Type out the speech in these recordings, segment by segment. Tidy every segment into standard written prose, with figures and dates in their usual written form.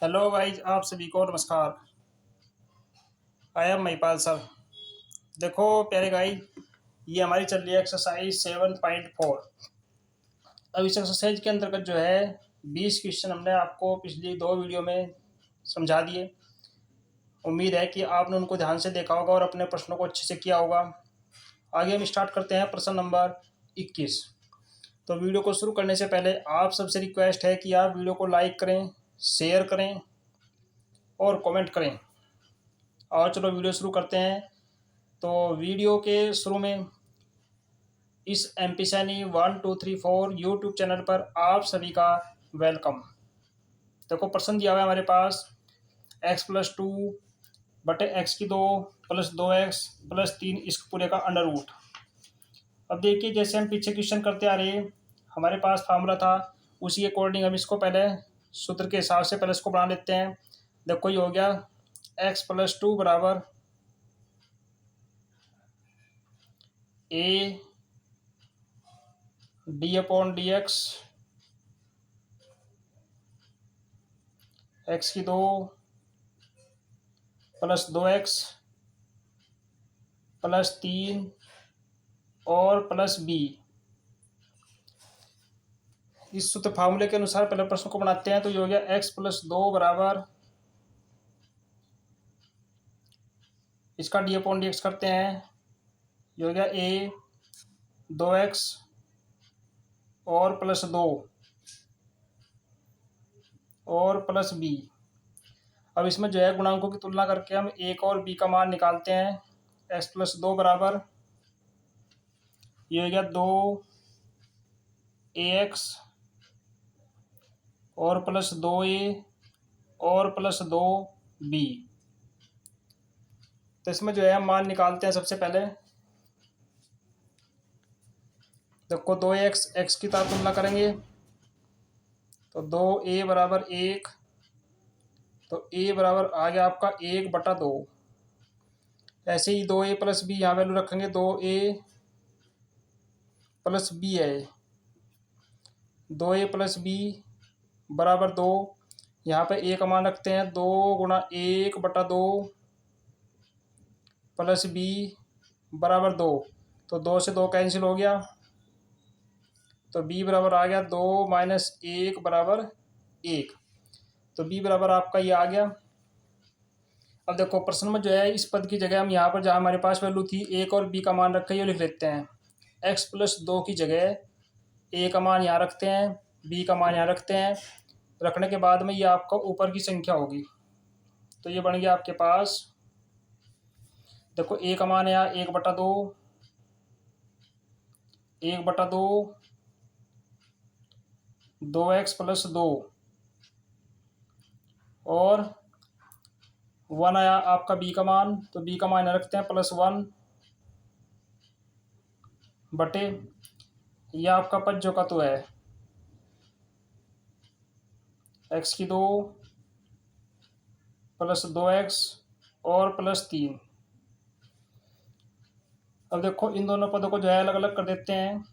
Hello guys, आप सभी को नमस्कार। I am Mahipal sir. देखो प्यारे गाइज, ये हमारी चल रही है एक्सरसाइज 7.4। अब इस एक्सरसाइज के अंतर्गत जो है 20 क्वेश्चन हमने आपको पिछली 2 वीडियो में समझा दिए। उम्मीद है कि आपने उनको ध्यान से देखा होगा और अपने प्रश्नों को अच्छे से किया होगा। आगे हम स्टार्ट करते हैं प्रश्न नंबर 21। तो वीडियो को शुरू करने से पहले आप सबसे रिक्वेस्ट है कि आप वीडियो को लाइक करें, शेयर करें और कमेंट करें। और चलो वीडियो शुरू करते हैं। तो वीडियो के शुरू में इस MP सैनी 1234 यूट्यूब चैनल पर आप सभी का वेलकम। देखो प्रश्न दिया हुआ है हमारे पास x+2 बटे x² प्लस 2x+3 इसके पूरे का अंडर रूट। अब देखिए, जैसे हम पीछे क्वेश्चन करते आ रहे हमारे पास फार्मूला था, उसी अकॉर्डिंग हम इसको पहले सूत्र के हिसाब से पहले इसको बना लेते हैं। देखो ये हो गया x+2 बराबर a d/dx x² plus 2x+3 और प्लस b। इस सूत्र फार्मूले के अनुसार पहले प्रश्न को बनाते हैं। तो ये हो गया x+2 बराबर, इसका d/dx करते हैं, ये हो गया a 2x और प्लस 2 और प्लस b। अब इसमें जो है गुणांकों की तुलना करके हम a और b का मान निकालते हैं। x+2 बराबर, ये हो गया 2ax और प्लस 2a और प्लस 2b। तो इसमें जो है हम मान निकालते हैं। सबसे पहले देखो 2x x की साथ तुलना करेंगे तो 2a बराबर 1, तो a बराबर आ गया आपका 1/2। ऐसे ही 2a प्लस b यहाँ वैल्यू रखेंगे, 2a प्लस b है, 2a प्लस b बराबर 2। यहाँ पे a का मान रखते हैं, 2 गुणा 1/2 प्लस b बराबर 2। तो 2 से 2 कैंसिल हो गया, तो b बराबर आ गया 2 माइनस 1 बराबर 1। तो b बराबर आपका ये आ गया। अब देखो प्रश्न में जो है इस पद की जगह हम यहाँ पर जहाँ हमारे पास वैल्यू थी a और b का मान रखा है, ये लिख लेते हैं। x+2 की जगह a का मान यहाँ रखते हैं, b का मान यहाँ रखते हैं। रखने के बाद में ये आपका ऊपर की संख्या होगी। तो ये बन गया आपके पास, देखो a का मान है यहाँ 1/2, 2x प्लस 2 और 1 आया आपका b का मान। तो b का मान रखते हैं +1 बटे, ये आपका पद जो का तो है x² प्लस 2x और प्लस 3। अब देखो इन दोनों पदों को जो है अलग अलग कर देते हैं,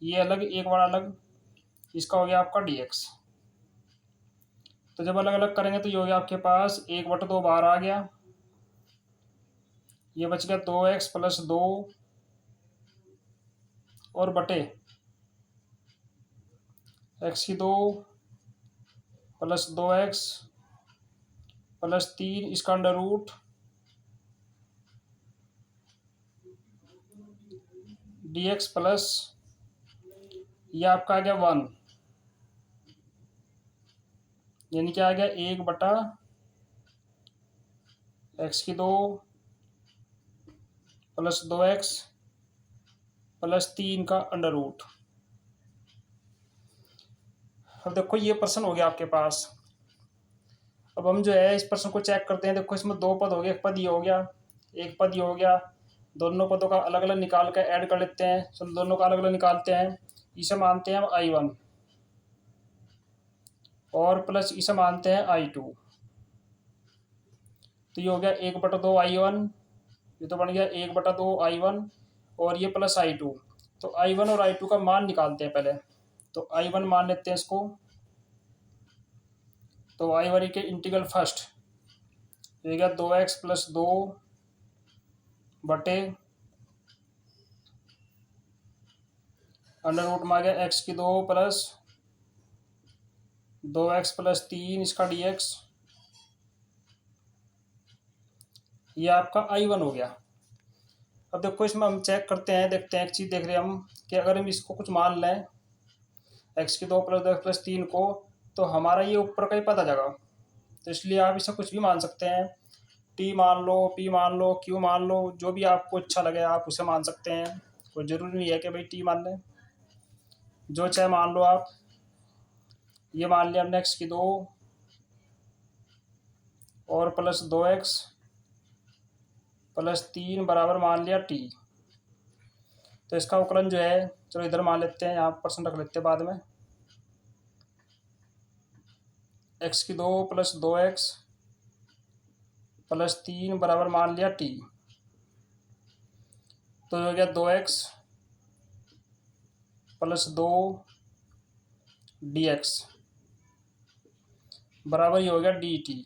ये अलग एक बार अलग, इसका हो गया आपका dx। तो जब अलग अलग करेंगे तो ये हो गया आपके पास 1/2 बाहर आ गया, ये बच गया 2x प्लस 2 और बटे x² प्लस 2x प्लस 3 इसका अंडर रूट dx प्लस, ये आपका आ गया 1, यानी क्या आ गया 1/x² प्लस 2x प्लस 3 का अंडर रूट। अब देखो ये प्रश्न हो गया आपके पास। अब हम जो है इस प्रश्न को चेक करते हैं। देखो इसमें 2 पद हो गए, एक पद ये हो गया, एक पद ये हो गया। दोनों पदों का अलग अलग निकाल कर ऐड कर लेते हैं। चलो दोनों का अलग अलग निकालते हैं। इसे मानते हैं हम I1 और प्लस इसे मानते हैं I2। तो ये हो गया 1/2 I1, ये तो बन गया 1/2 I1 और ये प्लस I2। तो I1 और I2 का मान निकालते हैं पहले। तो I1 मान लेते हैं इसको, तो आई वाली के इंटीग्रल फर्स्ट ये क्या 2x+2 बटे अंडर रूट में आ गया x⁴ प्लस 2x+3 इसका dx। ये आपका I1 हो गया। अब देखो इसमें हम चेक करते हैं, देखते हैं एक चीज़ देख रहे हैं हम कि अगर हम इसको कुछ मान लें x⁴ प्लस 2x+3 को, तो हमारा ये ऊपर का ही पता जाएगा। तो इसलिए आप इसे कुछ भी मान सकते हैं, t मान लो, p मान लो, q मान लो, जो भी आपको अच्छा लगे आप उसे मान सकते हैं। कोई ज़रूरी नहीं है कि भाई t मान लें, जो चाहे मान लो आप। ये मान लिया हमने x⁴ और प्लस 2x+3 बराबर मान लिया t। तो इसका उकलन जो है, चलो इधर मान लेते हैं, यहाँ परसेंट रख लेते हैं बाद में। x⁴ प्लस 2x+3 बराबर मान लिया t। तो हो गया 2x+2 dx बराबर ही हो गया dt।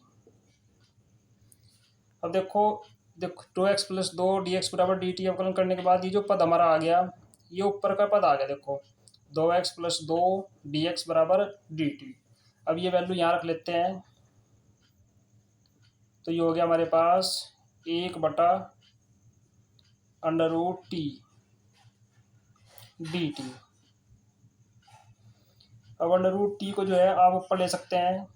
अब देखो 2x+2 dx बराबर dt अवकलन करने के बाद ये जो पद हमारा आ गया, ये ऊपर का पद आ गया। देखो 2x+2 dx बराबर dt। अब ये वैल्यू यहाँ रख लेते हैं, तो ये हो गया हमारे पास 1/√t dt। अब √t को जो है आप ऊपर ले सकते हैं,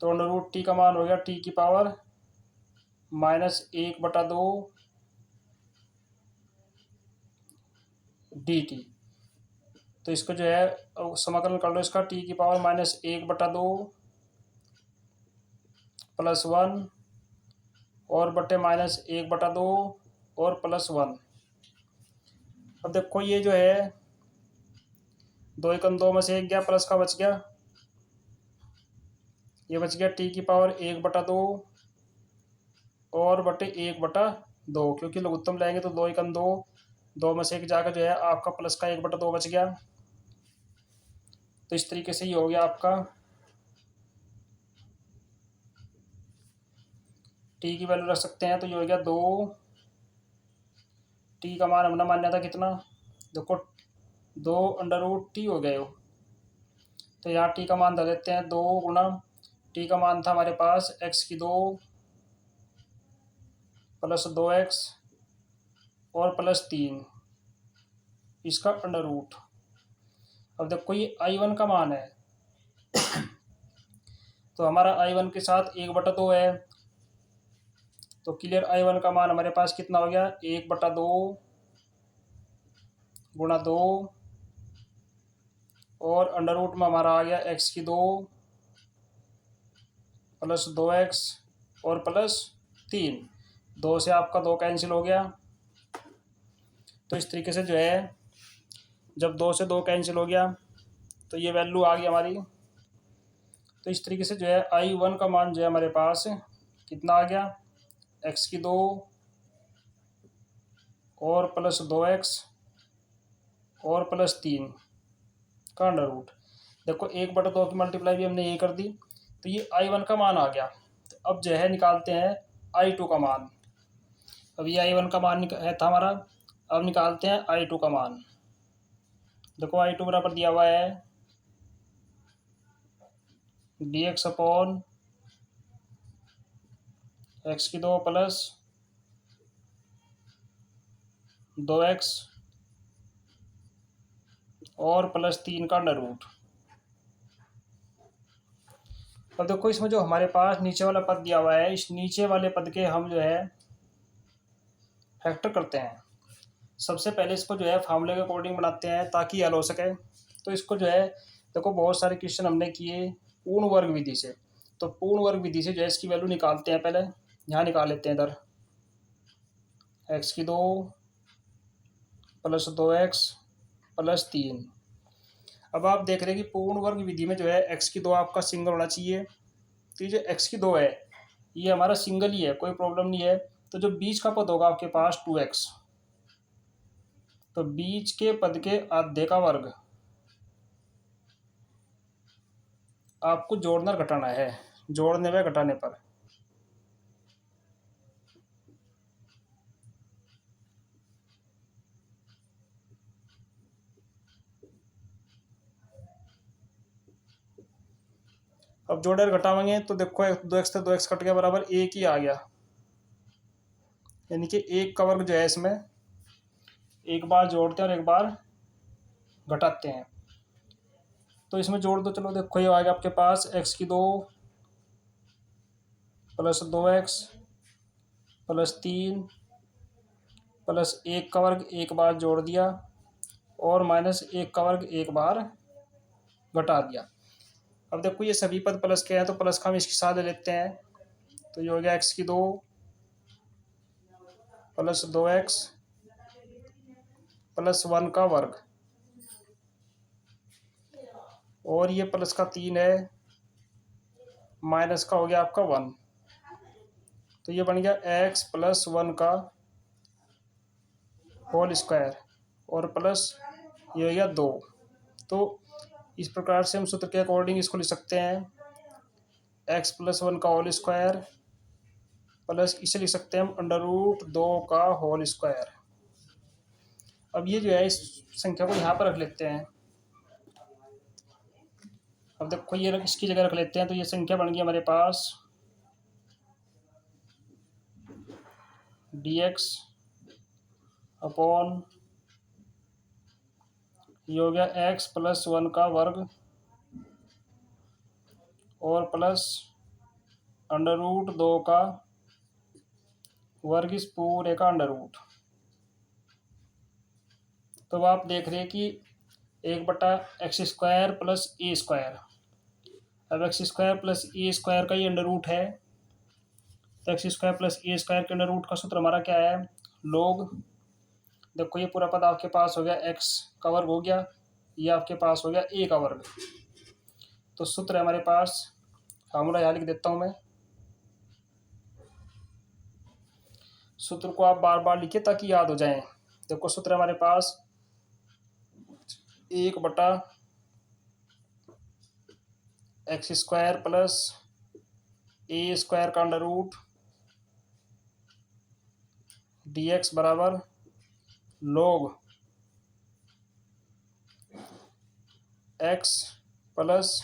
तो √t का मान हो गया t की पावर -1/2 dt। तो इसको जो है समाकलन कर लो इसका, t की पावर -1/2 + 1 और बटे -1/2 और +1। अब देखो ये जो है 2 × 2 में से 1 गया, प्लस का बच गया, ये बच गया t की पावर 1/2 और बटे 1/2, क्योंकि लघुत्तम लेंगे तो 2 × 2, 2 में से 1 जाकर जो है आपका प्लस का 1/2 बच गया। तो इस तरीके से ये हो गया आपका t की वैल्यू रख सकते हैं। तो ये हो गया 2, t का मान हमने मान्या था कितना, देखो 2√t हो गए हो। तो यहाँ t का मान धर देते हैं 2 गुणा t का मान था हमारे पास x⁴ प्लस 2x और +3 इसका अंडर रूट। अब देखो ये I1 का मान है, तो हमारा I1 के साथ 1/2 है, तो क्लियर I1 का मान हमारे पास कितना हो गया, 1/2 गुणा 2 और अंडर रूट में हमारा आ गया x⁴ प्लस 2x और +3। 2 से आपका 2 कैंसिल हो गया। तो इस तरीके से जो है जब 2 से 2 कैंसिल हो गया तो ये वैल्यू आ गई हमारी। तो इस तरीके से जो है I1 का मान जो है हमारे पास कितना आ गया, x⁴ और प्लस 2x और +3 का अंडर रूट। देखो 1/2 की मल्टीप्लाई भी हमने यही कर दी, तो ये I1 का मान आ गया। तो अब जो है निकालते हैं I2 का मान। अब ये I1 का मान था हमारा, अब निकालते हैं I2 का मान। देखो I2 बराबर दिया हुआ है dx upon x⁴ plus 2x और +3 का अंडर रूट। अब देखो इसमें जो हमारे पास नीचे वाला पद दिया हुआ है, इस नीचे वाले पद के हम जो है फैक्टर करते हैं। सबसे पहले इसको जो है फार्मूले के अकॉर्डिंग बनाते हैं ताकि हल हो सके। तो इसको जो है देखो बहुत सारे क्वेश्चन हमने किए पूर्ण वर्ग विधि से, तो पूर्ण वर्ग विधि से जो है इसकी वैल्यू निकालते हैं। पहले यहाँ निकाल लेते हैं, इधर x⁴ प्लस 2x प्लस 3। अब आप देख रहे हैं कि पूर्ण वर्ग विधि में जो है x⁴ आपका सिंगल होना चाहिए। तो ये जो x⁴ है ये हमारा सिंगल ही है, कोई प्रॉब्लम नहीं है। तो जो बीच का पद होगा आपके पास 2x, तो बीच के पद के आधे का वर्ग आपको जोड़ना और घटाना है, जोड़ने व घटाने पर। अब जोड़े और घटाएंगे तो देखो 2x से 2x कट गया, बराबर एक ही आ गया, यानी कि एक का वर्ग जो है इसमें एक बार जोड़ते हैं और एक बार घटाते हैं। तो इसमें जोड़ दो, चलो देखो ये आ गया आपके पास x की 2 प्लस 2x प्लस 3 प्लस एक का वर्ग एक बार जोड़ दिया और माइनस एक का वर्ग एक बार घटा दिया। अब देखो ये सभी पद प्लस के हैं तो प्लस का हम इसके साथ ले लेते हैं, तो ये हो गया x की 2 प्लस 2x प्लस 1 का वर्ग, और ये प्लस का 3 है, माइनस का हो गया आपका 1, तो ये बन गया x प्लस 1 का होल स्क्वायर और प्लस ये हो गया 2। तो इस प्रकार से हम सूत्र के अकॉर्डिंग इसको लिख सकते हैं, x प्लस 1 का होल स्क्वायर प्लस इसे लिख सकते हैं हम अंडर रूट 2 का होल स्क्वायर। अब ये जो है इस संख्या को यहाँ पर रख लेते हैं। अब देखो ये इसकी जगह रख लेते हैं, तो ये संख्या बन गई हमारे पास dx अपॉन ये हो गया x प्लस 1 का वर्ग और प्लस अंडर रूट 2 का वर्ग इस पूरे का अंडर रूट। तो आप देख रहे हैं कि 1/x² प्लस ए स्क्वायर, अब x² प्लस ए स्क्वायर का ही अंडर रूट है, तो x² प्लस ए स्क्वायर के अंडर रूट का सूत्र हमारा क्या है, लोग। देखो ये पूरा पद आपके पास हो गया x का वर्ग हो गया, ये आपके पास हो गया a का वर्ग। तो सूत्र है हमारे पास, फार्मूला यहाँ लिख देता हूँ मैं, सूत्र को आप बार बार लिखिए ताकि याद हो जाए। देखो सूत्र है हमारे पास 1/x² प्लस ए स्क्वायर का अंडर रूट dx बराबर log x plus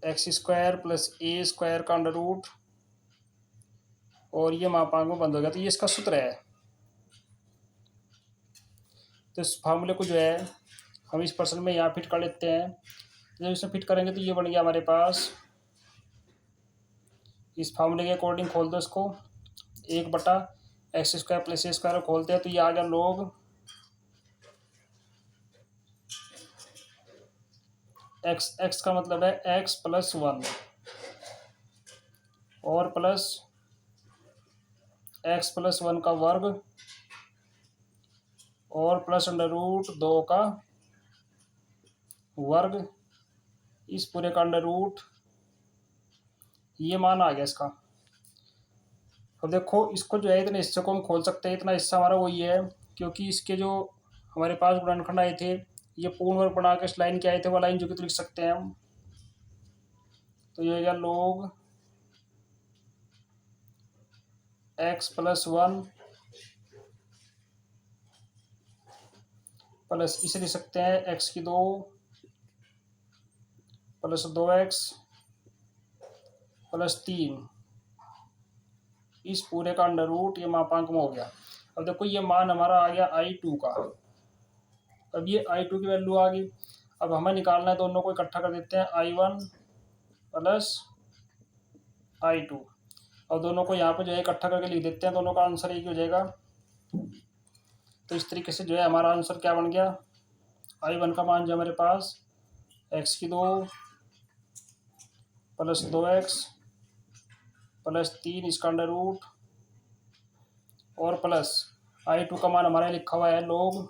x² plus a square का अंडर रूट, और ये मापांक में बंद हो गया, तो ये इसका सूत्र है। तो इस फार्मूले को जो है हम इस पर्सन में यहाँ फिट कर लेते हैं। जब इसमें फिट करेंगे तो ये बन गया हमारे पास, इस फार्मूले के अकॉर्डिंग खोल दो इसको, 1/x² प्लस ए स्क्वायर खोलते हैं तो ये आ गया log x का मतलब है x प्लस 1 और प्लस x प्लस 1 का वर्ग और प्लस अंडर रूट 2 का वर्ग इस पूरे का अंडर रूट, ये मान आ गया इसका। अब देखो इसको जो है इतने हिस्से को हम खोल सकते हैं, इतना हिस्सा हमारा वही है, क्योंकि इसके जो हमारे पास गुणनखंड आए थे ये पूर्ण वर्ग बना के इस लाइन के आए थे, वो लाइन जो कि तो लिख सकते हैं हम। तो ये हो गया log x प्लस 1 प्लस इसे लिख सकते हैं x की 2 प्लस 2x प्लस 3 इस पूरे का अंडर रूट, ये मापांक में हो गया। अब देखो ये मान हमारा आ गया I2 का, अब ये I2 की वैल्यू आ गई। अब हमें निकालना है, दोनों को इकट्ठा कर देते हैं, I1 प्लस I2, और दोनों को यहाँ पे जो है इकट्ठा करके लिख देते हैं, दोनों का आंसर एक ही हो जाएगा। तो इस तरीके से जो है हमारा आंसर क्या बन गया, I1 का मान जो हमारे पास x की 2 प्लस 2x प्लस 3 इसका अंडर रूट और प्लस I2 का मान हमारा लिखा हुआ है log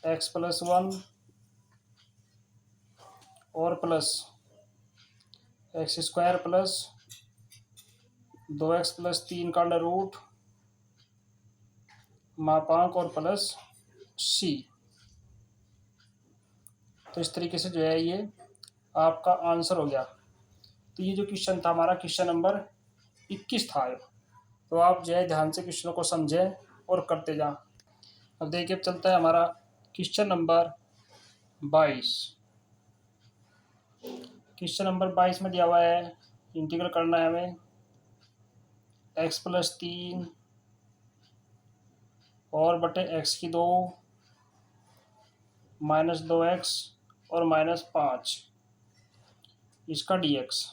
x प्लस 1 और plus x² plus 2x plus 3 का अंडर रूट मापांक और प्लस c। तो इस तरीके से जो है ये आपका आंसर हो गया। तो ये जो क्वेश्चन था हमारा क्वेश्चन नंबर 21 था। तो आप जो है ध्यान से क्वेश्चनों को समझें और करते जाएं। अब देखिए चलता है हमारा क्वेश्चन नंबर 22। क्वेश्चन नंबर 22 में दिया हुआ है इंटीग्रल करना है हमें x+3 और बटे x⁴ -2x और -5 इसका dx।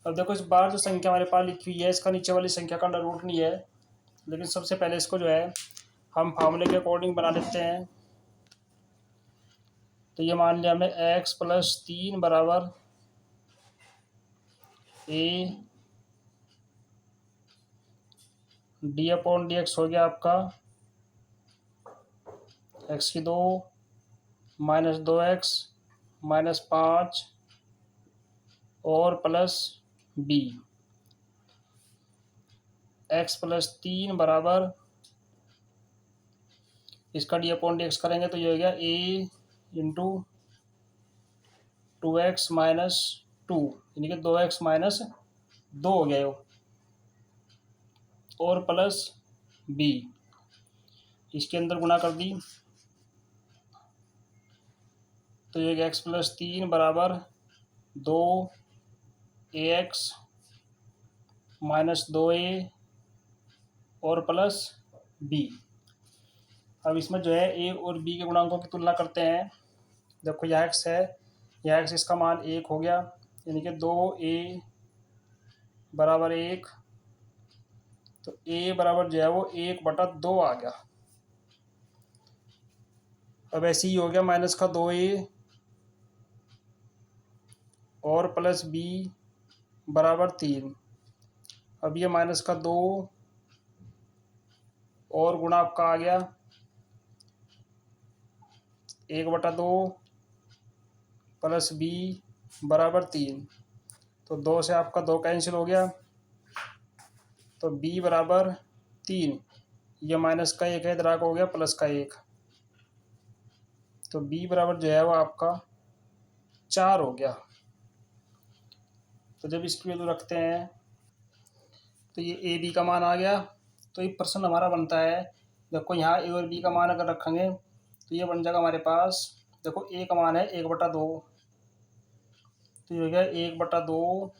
अब देखो इस बार जो संख्या हमारे पास लिखी हुई है इसका नीचे वाली संख्या का अंडर रूट नहीं है, लेकिन सबसे पहले इसको जो है हम फार्मूले के अकॉर्डिंग बना लेते हैं। तो ये मान लिया हमें x+3 बराबर a d/dx हो गया आपका x⁴ -2x -5 और प्लस b। x+3 बराबर इसका d/dx करेंगे तो ये हो गया a इंटू 2x - 2 यानी कि 2x - 2 हो गया वो, और प्लस b इसके अंदर गुणा कर दी तो ये x+3 बराबर 2ax -2a और प्लस b। अब इसमें जो है a और b के गुणांकों की तुलना करते हैं। देखो यह x है, यह x इसका मान 1 हो गया यानी कि 2a बराबर 1। तो a बराबर जो है वो 1/2 आ गया। अब ऐसे ही हो गया -2a और प्लस b बराबर 3। अब ये -2 और गुणा आपका आ गया 1/2 प्लस b बराबर 3। तो 2 से आपका 2 कैंसिल हो गया, तो b बराबर 3। ये माइनस का 1 है, इधर आकर हो गया प्लस का 1। तो b बराबर जो है वो आपका 4 हो गया। तो जब इसकी वैल्यू रखते हैं तो ये ए बी का मान आ गया। तो ये प्रश्न हमारा बनता है, देखो यहाँ ए और बी का मान अगर रखेंगे तो ये बन जाएगा हमारे पास, देखो ए का मान है 1/2, तो ये हो गया 1/2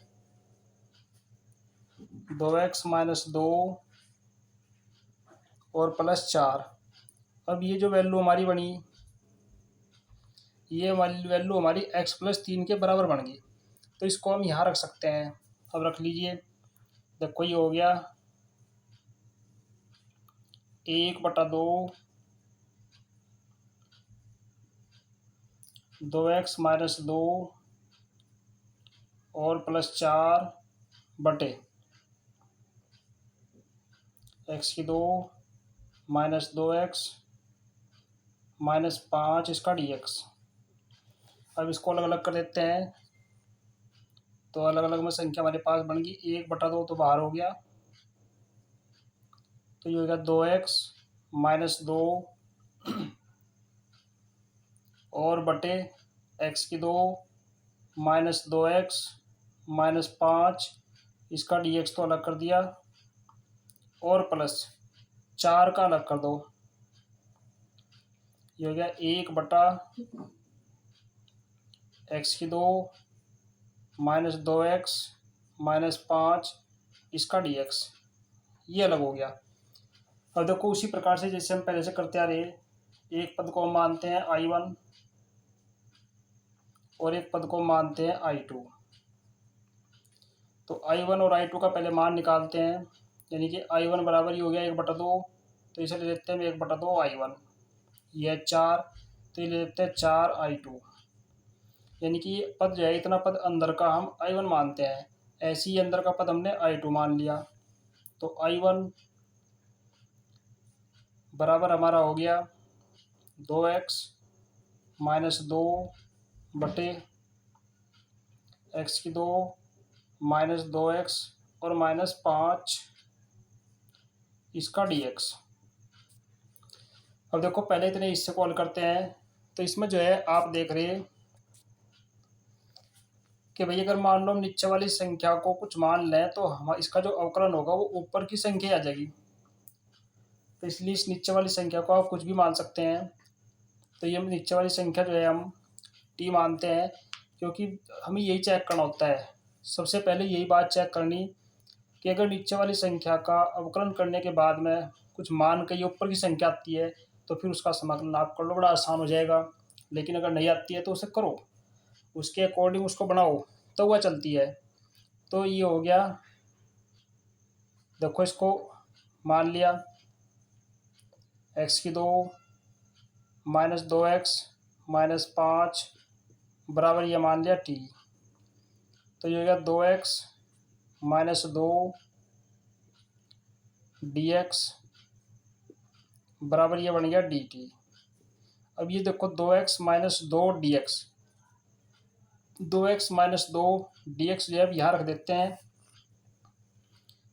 2x - 2 और प्लस 4। अब ये जो वैल्यू हमारी बनी, ये वैल्यू हमारी x+3 के बराबर बन गई। तो इसको हम यहाँ रख सकते हैं। अब रख लीजिए, देखो ये हो गया 1/2 2x - 2 और प्लस 4 बटे x⁴ -2x -5 इसका dx। अब इसको अलग अलग कर देते हैं, तो अलग अलग में संख्या हमारे पास बन गई 1/2 तो बाहर हो गया, तो ये हो गया 2x - 2 और बटे x⁴ -2x -5 इसका dx तो अलग कर दिया, और प्लस 4 का अलग कर दो। ये हो गया 1/x⁴ -2x -5 इसका dx, ये अलग हो गया। अब देखो उसी प्रकार से जैसे हम पहले से करते आ रहे, एक पद को हम मानते हैं I1 और एक पद को मानते हैं I2। तो I1 और I2 का पहले मान निकालते हैं, यानी कि I1 बराबर ही हो गया 1/2, तो इसे ले लेते हैं 1/2 I1। यह 4, तो ये ले लेते हैं 4 I2। यानी कि ये पद जो है, इतना पद अंदर का हम I1 मानते हैं, ऐसे ही अंदर का पद हमने I2 मान लिया। तो I1 बराबर हमारा हो गया 2x - 2 बटे x⁴ -2x और -5 इसका dx। अब देखो पहले इतने हिस्से को हल करते हैं, तो इसमें जो है आप देख रहे हैं कि भाई अगर मान लो हम नीचे वाली संख्या को कुछ मान लें तो हम इसका जो अवकलन होगा वो ऊपर की संख्या आ जाएगी। तो इसलिए इस नीचे वाली संख्या को आप कुछ भी मान सकते हैं। तो ये नीचे वाली संख्या जो है हम टी मानते हैं, क्योंकि हमें यही चेक करना होता है। सबसे पहले यही बात चेक करनी कि अगर नीचे वाली संख्या का अवकलन करने के बाद में कुछ मान के ये ऊपर की संख्या आती है तो फिर उसका समाकलन आप कर लो, बड़ा आसान हो जाएगा। लेकिन अगर नहीं आती है तो उसे करो, उसके अकॉर्डिंग उसको बनाओ, तो वह चलती है। तो ये हो गया, देखो इसको मान लिया x⁴ -2x -5 बराबर ये मान लिया t। तो ये हो गया 2x -2 dx बराबर ये बन गया dt। अब ये देखो 2x -2 dx, 2x -2 dx जो है अब यहाँ रख देते हैं।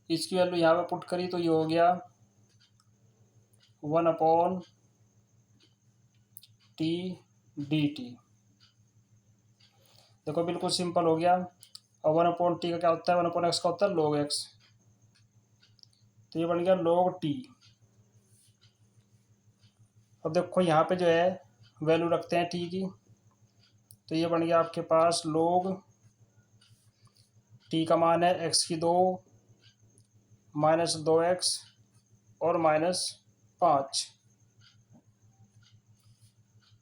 इसकी वैल्यू यहाँ पे पुट करी तो ये हो गया 1/t dt। देखो बिल्कुल सिंपल हो गया। और 1/t का क्या होता है, 1/x का होता है log x। तो ये बन गया log t। अब देखो यहाँ पे जो है वैल्यू रखते हैं t की, तो ये बन गया आपके पास log t का मान है x⁴ -2x और -5।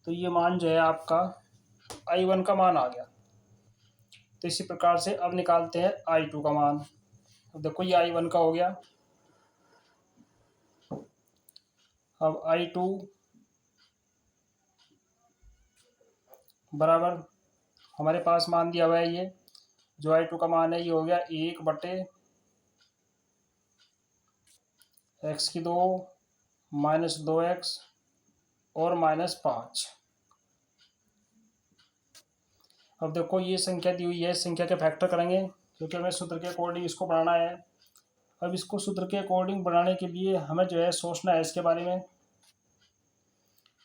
तो ये मान जो है आपका I1 का मान आ गया। तो इसी प्रकार से अब निकालते हैं I2 का मान। अब देखो ये I1 का हो गया। अब I2 बराबर हमारे पास मान दिया हुआ है, ये जो I2 का मान है ये हो गया 1/x⁴ -2x और -5। अब देखो ये संख्या दी हुई है, संख्या के फैक्टर करेंगे क्योंकि हमें सूत्र के अकॉर्डिंग इसको बनाना है। अब इसको सूत्र के अकॉर्डिंग बनाने के लिए हमें जो है सोचना है इसके बारे में।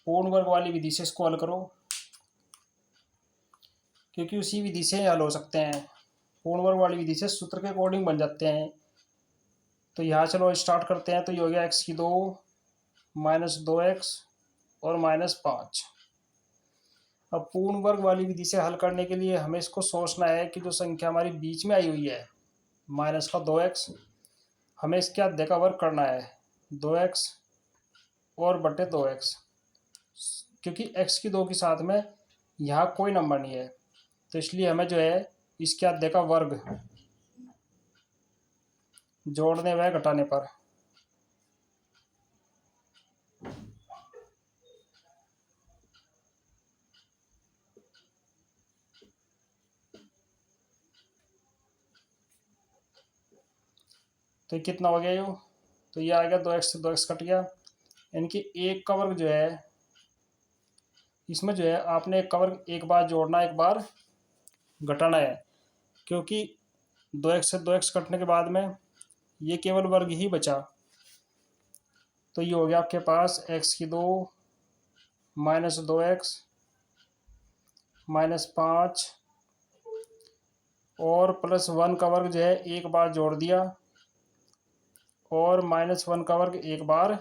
पूर्ण वर्ग वाली विधि से इसको हल करो, क्योंकि उसी विधि से हल हो सकते हैं। पूर्ण वर्ग वाली विधि से सूत्र के अकॉर्डिंग बन जाते हैं। तो यहाँ चलो स्टार्ट करते हैं। तो ये हो गया x⁴ -2x और -5। अब पूर्ण वर्ग वाली विधि से हल करने के लिए हमें इसको सोचना है कि जो संख्या हमारी बीच में आई हुई है -2x, हमें इसके आधे का वर्ग करना है 2x और बटे 2x, क्योंकि x⁴ के साथ में यहाँ कोई नंबर नहीं है। तो इसलिए हमें जो है इसके आधे का वर्ग जोड़ने व घटाने पर तो कितना हो गया यो, तो ये आ गया 2x से 2x कट गया। यानी कि एक का वर्ग जो है इसमें जो है आपने एक का वर्ग एक बार जोड़ना एक बार घटाना है, क्योंकि 2x से 2x कटने के बाद में ये केवल वर्ग ही बचा। तो ये हो गया आपके पास x⁴ -2x -5 और +1 का वर्ग जो है एक बार जोड़ दिया और -1 का वर्ग एक बार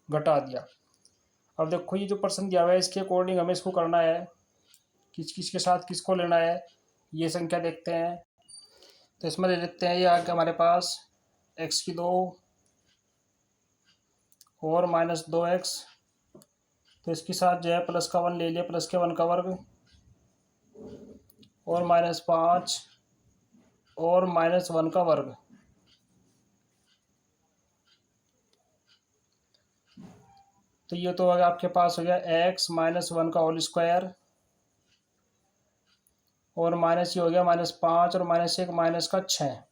घटा दिया। अब देखो ये जो प्रश्न दिया हुआ है इसके अकॉर्डिंग हमें इसको करना है, किस किस के साथ किसको लेना है ये संख्या देखते हैं। तो इसमें ले लेते हैं ये आगे हमारे पास x⁴ और -2x। तो इसके साथ जो है प्लस का 1 ले लिया, प्लस के 1 का वर्ग और -5 और -1 का वर्ग। तो ये तो आपके पास हो गया x -1 का होल स्क्वायर और माइनस ये हो गया -5 और -1 -6।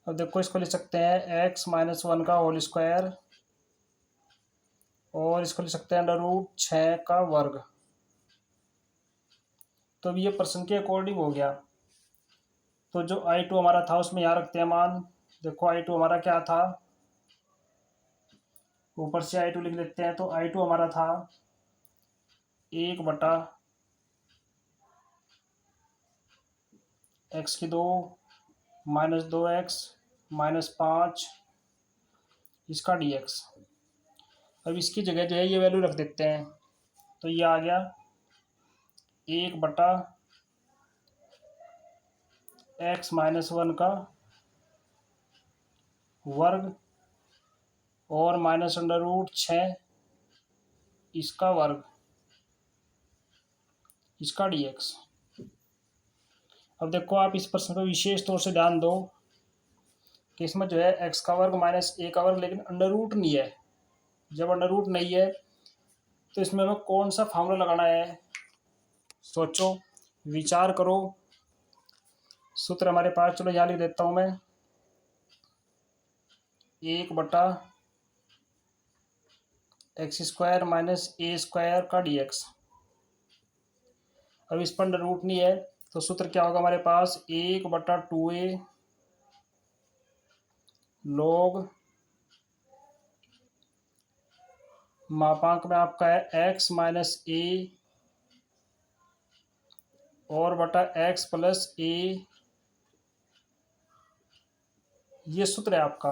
अब देखो इसको लिख सकते हैं x -1 का होल स्क्वायर और इसको लिख सकते हैं √6 का वर्ग। तो अब ये प्रश्न के अकॉर्डिंग हो गया। तो जो I2 हमारा था उसमें यहाँ रखते हैं मान। देखो I2 हमारा क्या था, ऊपर से I2 लिख लेते हैं। तो I2 हमारा था 1/(x²) -2x -5 इसका dx। अब इसकी जगह जो है ये वैल्यू रख देते हैं, तो ये आ गया 1/(x−1) का वर्ग और -√6 इसका वर्ग इसका dx। अब देखो आप इस प्रश्न पर विशेष तौर से ध्यान दो कि इसमें जो है x का वर्ग -a का वर्ग, लेकिन अंडर रूट नहीं है। जब अंडर रूट नहीं है तो इसमें हमें कौन सा फार्मूला लगाना है? सोचो, विचार करो। सूत्र हमारे पास, चलो यहाँ लिख देता हूं मैं, 1/(x² -a² का dx। अब इस पर अंडर रूट नहीं है तो सूत्र क्या होगा हमारे पास? 1/2a log मापांक में आपका है x - a और बटा x + a। ये सूत्र है आपका।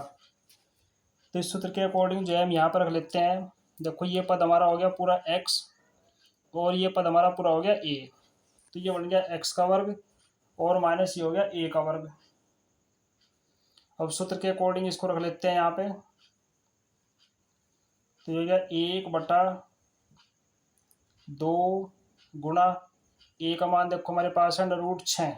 तो इस सूत्र के अकॉर्डिंग जो है हम यहाँ पर रख लेते हैं। देखो ये पद हमारा हो गया पूरा x और ये पद हमारा पूरा हो गया a, तो ये बन गया x का वर्ग और माइनस ये हो गया a का वर्ग। अब सूत्र के अकॉर्डिंग इसको रख लेते हैं यहाँ पे, तो ये हो गया 1/2 गुणा a का मान देखो हमारे पास है √6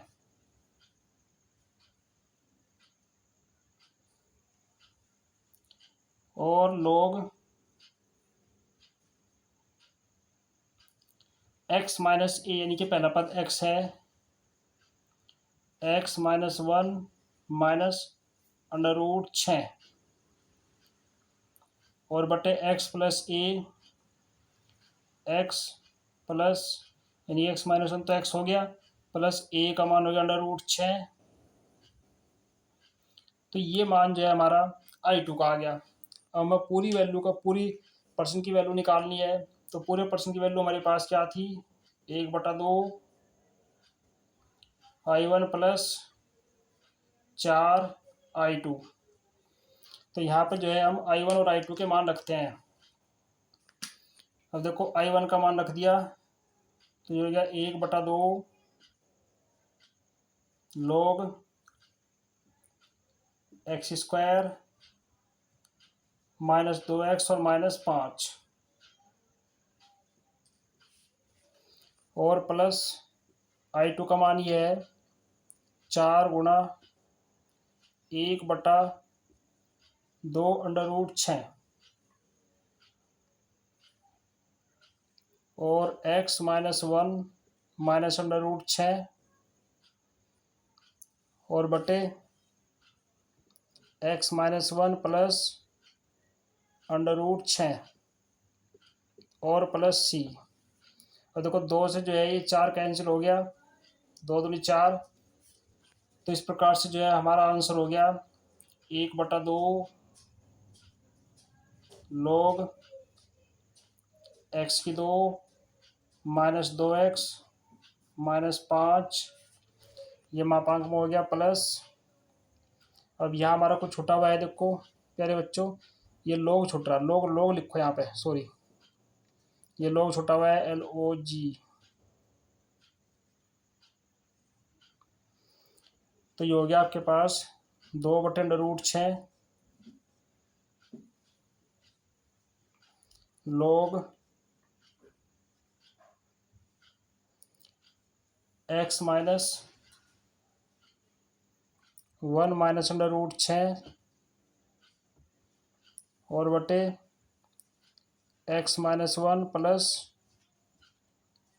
और log x - a, यानी कि पहला पद x है, x - 1 -√6 और बटे x + a, x प्लस यानी x - 1 तो x हो गया, प्लस a का मान हो गया √6। तो ये मान जो है हमारा I2 का आ गया। अब हमें पूरी वैल्यू का, पूरी पर्सन की वैल्यू निकालनी है। तो पूरे पर्सन की वैल्यू हमारे पास क्या थी? 1/2 I1 + 4 I2। तो यहाँ पे जो है हम I1 और I2 के मान रखते हैं। अब देखो I1 का मान रख दिया तो ये हो गया 1/2 log x² -2x और -5 और प्लस I2 का मान ये है 4 गुणा 1/2 √6 और x - 1 -√6 और बटे x - 1 प्लस √6 और प्लस c। और देखो 2 से जो है ये 4 कैंसिल हो गया, 2 दूनी 4। तो इस प्रकार से जो है हमारा आंसर हो गया 1/2 log x² -2x -5, ये मापांक में हो गया प्लस। अब यहाँ हमारा कुछ छुटा हुआ है, देखो प्यारे बच्चों, ये log छुट रहा, log लिखो यहाँ पे, सॉरी ये log छुटा हुआ है LOG। तो ये हो गया आपके पास 2/√6 log x - 1 -√6 और बटे x - 1 प्लस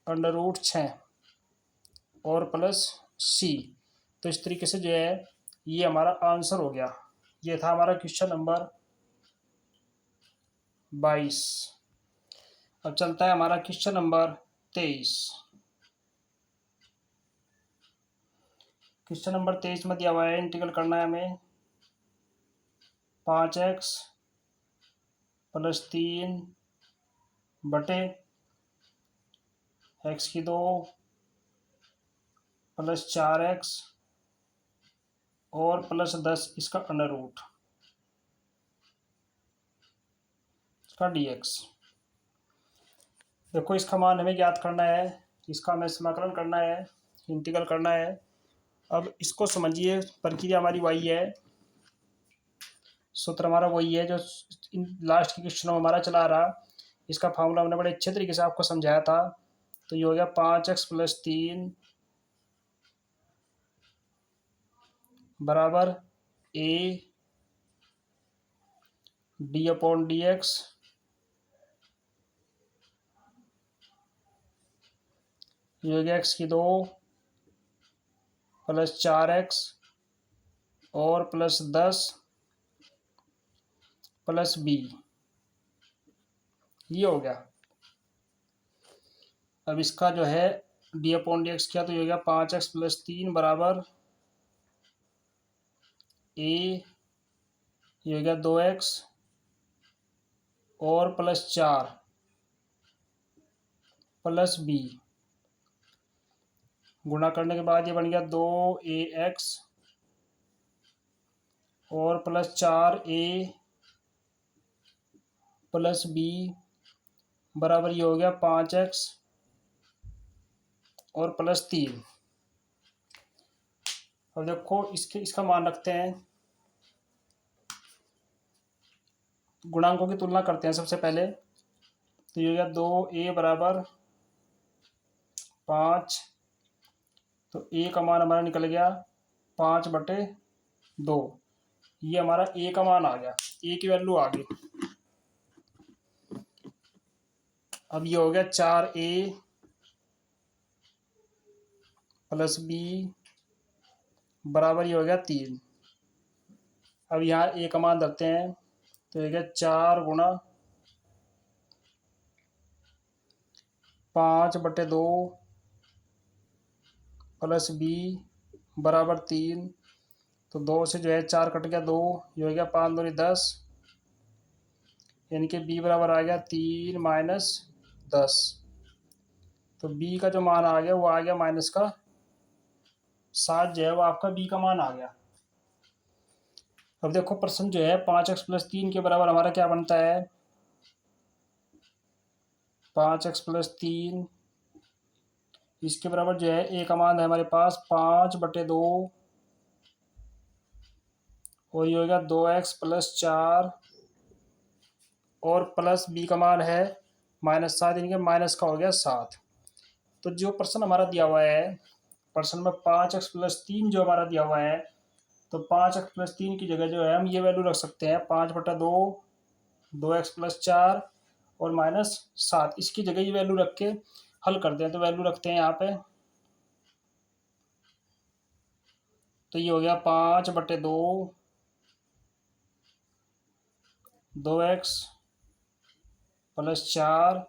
√6 और प्लस c। तो इस तरीके से जो है ये हमारा आंसर हो गया। ये था हमारा क्वेश्चन नंबर 22। अब चलता है हमारा क्वेश्चन नंबर 23। क्वेश्चन नंबर 23 में दिया हुआ है, इंटीग्रल करना है हमें 5x + 3 बटे एक्स की 2 प्लस 4x और प्लस 10 इसका अंडर रूट इसका dx। देखो इसका मान हमें ज्ञात करना है, इसका हमें समाकलन करना है, इंटीग्रल करना है। अब इसको समझिए, प्रक्रिया हमारी वही है, सूत्र हमारा वही है जो लास्ट के क्वेश्चन में हमारा चला रहा। इसका फॉर्मूला हमने बड़े अच्छे तरीके से आपको समझाया था। तो ये हो गया 5x+3 बराबर a d/dx ये हो गया x की 2 प्लस 4x और प्लस 10 प्लस b, ये हो गया। अब इसका जो है d/dx किया तो ये हो गया 5x+3 बराबर a, ये हो गया 2x और प्लस 4 प्लस b, गुणा करने के बाद ये बन गया 2ax और प्लस 4a प्लस b बराबर ये हो गया 5x और प्लस 3। अब देखो इसका मान रखते हैं, गुणांकों की तुलना करते हैं सबसे पहले। तो ये हो गया 2a बराबर 5, तो a का मान हमारा निकल गया 5/2, ये हमारा a का मान आ गया, a की वैल्यू आ गई। अब ये हो गया 4a प्लस b बराबर ये हो गया 3। अब यहाँ a का मान रखते हैं, तो ये हो गया 4 गुणा 5/2 प्लस b बराबर 3। तो 2 से जो है 4 कट गया 2, ये हो गया 5 दूनी 10, यानी कि b बराबर आ गया 3 माइनस 10। तो b का जो मान आ गया वो आ गया माइनस का 7, जो है वो आपका b का मान आ गया। अब देखो प्रश्न जो है 5x+3 के बराबर हमारा क्या बनता है, 5x+3 इसके बराबर जो है a का मान है हमारे पास 5/2 और ये हो गया 2x प्लस 4 और प्लस b का मान है -7, यानी कि माइनस का हो गया 7। तो जो प्रश्न हमारा दिया हुआ है, प्रश्न में 5x+3 जो हमारा दिया हुआ है, तो 5x+3 की जगह जो है हम ये वैल्यू रख सकते हैं 5/2, 2x प्लस 4 और -7, इसकी जगह ये वैल्यू रख के हल करते हैं। तो वैल्यू रखते हैं यहाँ पे, तो ये हो गया 5/2, 2x प्लस 4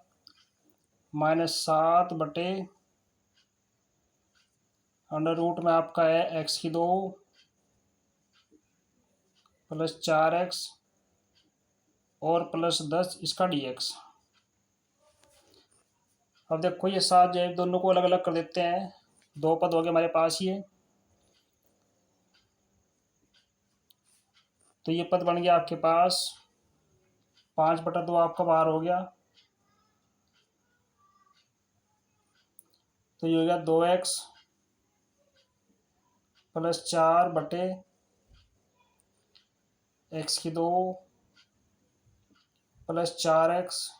-7 बटे अंडर रूट में आपका है x की 2 प्लस 4x और प्लस 10 इसका dx। अब देखो ये 7 जो है दोनों को अलग अलग कर देते हैं, 2 पद हो गए हमारे पास ही है। तो ये पद बन गया आपके पास 5/2 आपका बाहर हो गया, तो ये हो गया 2x प्लस 4 बटे x की 2 प्लस 4x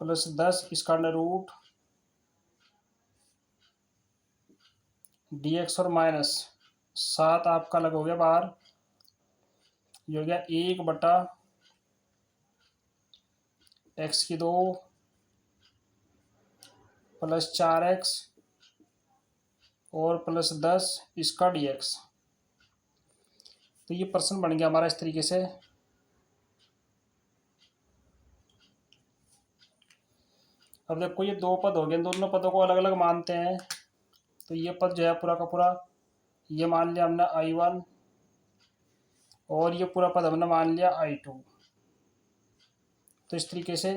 प्लस 10 इसका अंडर रूट dx और -7 आपका अलग हो गया बाहर, ये हो गया 1/x की 2 प्लस 4x और प्लस 10 इसका dx। तो ये प्रश्न बन गया हमारा इस तरीके से। अब देखो ये 2 पद हो गए, दोनों पदों को अलग अलग मानते हैं। तो ये पद जो है पूरा का पूरा ये मान लिया हमने I1 और ये पूरा पद हमने मान लिया I2। तो इस तरीके से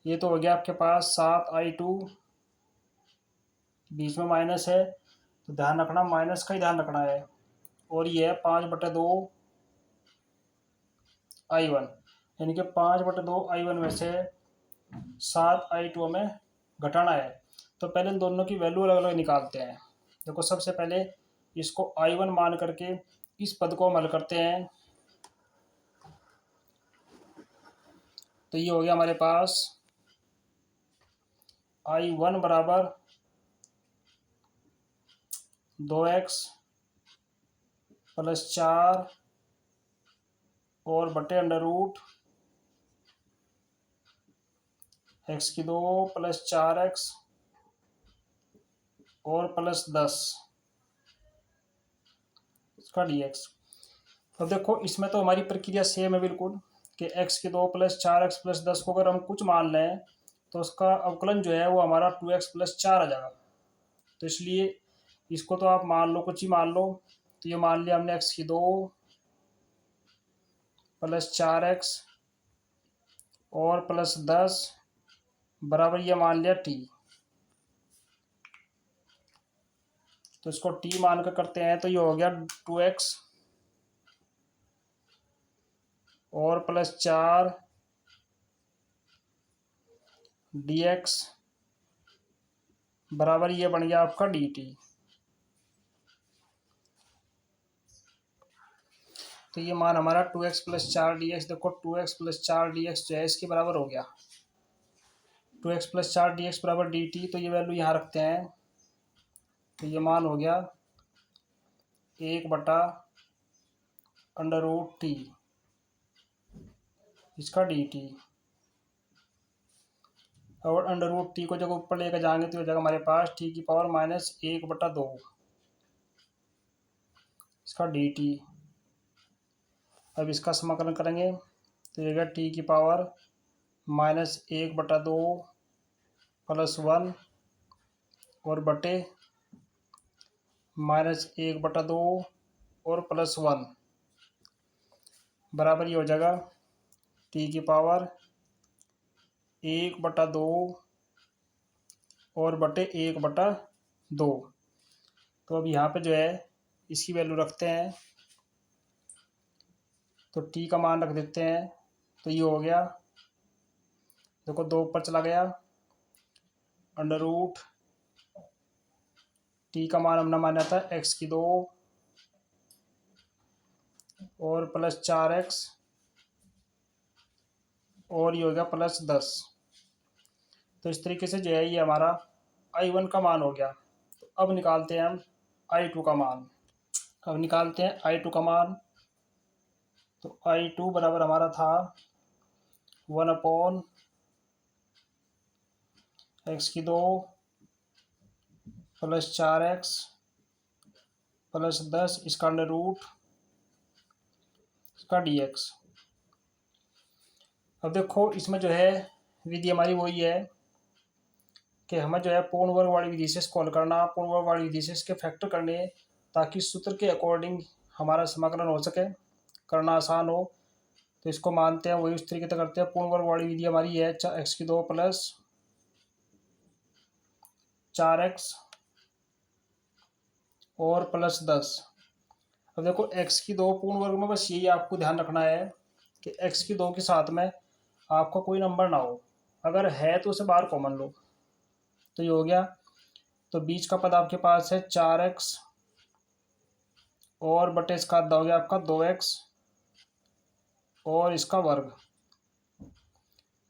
ये तो हो गया आपके पास 7i2, बीच में माइनस है तो ध्यान रखना, माइनस का ही ध्यान रखना है। और ये है 5/2i1, यानी कि 5/2i1 में से 7i2 हमें घटाना है। तो पहले इन दोनों की वैल्यू अलग अलग निकालते हैं। देखो सबसे पहले इसको i1 मान करके इस पद को हम हल करते हैं। तो ये हो गया हमारे पास i1 बराबर 2x + 4 और बटे √ x² + 4x और +10 इसका dx। अब देखो इसमें तो हमारी प्रक्रिया सेम है बिल्कुल, कि x² + 4x + 10 को अगर हम कुछ मान लें तो उसका अवकलन जो है वो हमारा 2x + 4 आ जाएगा। तो इसलिए इसको तो आप मान लो, कुछ ही मान लो। तो ये मान लिया हमने x² + 4x और +10 बराबर ये मान लिया t। तो इसको t मान कर करते हैं तो ये हो गया 2x और +4 dx बराबर ये बन गया आपका dt। तो ये मान हमारा 2x + 4 dx, देखो 2x + 4 dx जो है इसके बराबर हो गया 2x + 4 dx बराबर dt। तो ये वैल्यू यहाँ रखते हैं तो ये मान हो गया 1/√t इसका dt। और √t को जब ऊपर लेकर जाएंगे तो हो जाएगा हमारे पास t⁻⁻1/2 इसका dt। अब इसका समाकलन करेंगे तो ये t⁻⁻1/2 +1 और बटे -1/2 और +1 बराबर ये हो जाएगा t⁻1/2 और बटे 1/2। तो अब यहाँ पे जो है इसकी वैल्यू रखते हैं तो t का मान रख देते हैं। तो ये हो गया, देखो 2 ऊपर चला गया, √ t का मान हमने माना था x² और +4x और ये हो गया +10। तो इस तरीके से जो है ये हमारा i1 का मान हो गया। तो अब निकालते हैं हम i2 का मान। अब निकालते हैं i2 का मान। तो i2 बराबर हमारा था 1/x² + 4x +10 इसका √ इसका dx। अब देखो इसमें जो है विधि हमारी वही है कि हमें जो है पूर्ण वर्ग वाली विधि से इसको हल करना, पूर्ण वर्ग वाली विधि से इसके फैक्टर करने, ताकि सूत्र के अकॉर्डिंग हमारा समाकलन हो सके, करना आसान हो। तो इसको मानते हैं वही उस तरीके से करते हैं। पूर्ण वर्ग वाली विधि हमारी है x² + 4x और +10। अब देखो x² पूर्ण वर्ग में बस यही आपको ध्यान रखना है कि x² के साथ में आपका कोई नंबर ना हो, अगर है तो उसे बाहर कॉमन लो। तो ये हो गया। तो बीच का पद आपके पास है 4x और बटे इसका आधा हो गया आपका 2x और इसका वर्ग,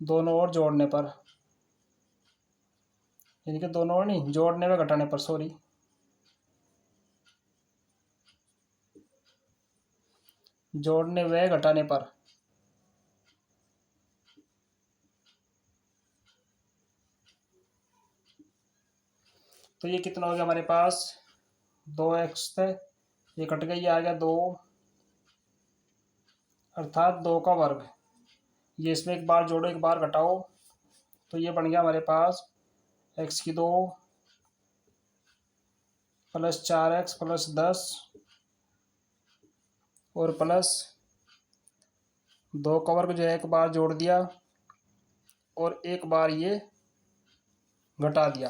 दोनों ओर जोड़ने पर, यानी कि दोनों ओर नहीं, जोड़ने में घटाने पर, सॉरी, जोड़ने व घटाने पर। तो ये कितना हो गया हमारे पास 2x थे, ये कट गया, ये आ गया 2 अर्थात 2 का वर्ग। ये इसमें एक बार जोड़ो एक बार घटाओ तो ये बन गया हमारे पास x² + 4x + 10 और +2 का वर्ग जो है एक बार जोड़ दिया और एक बार ये घटा दिया।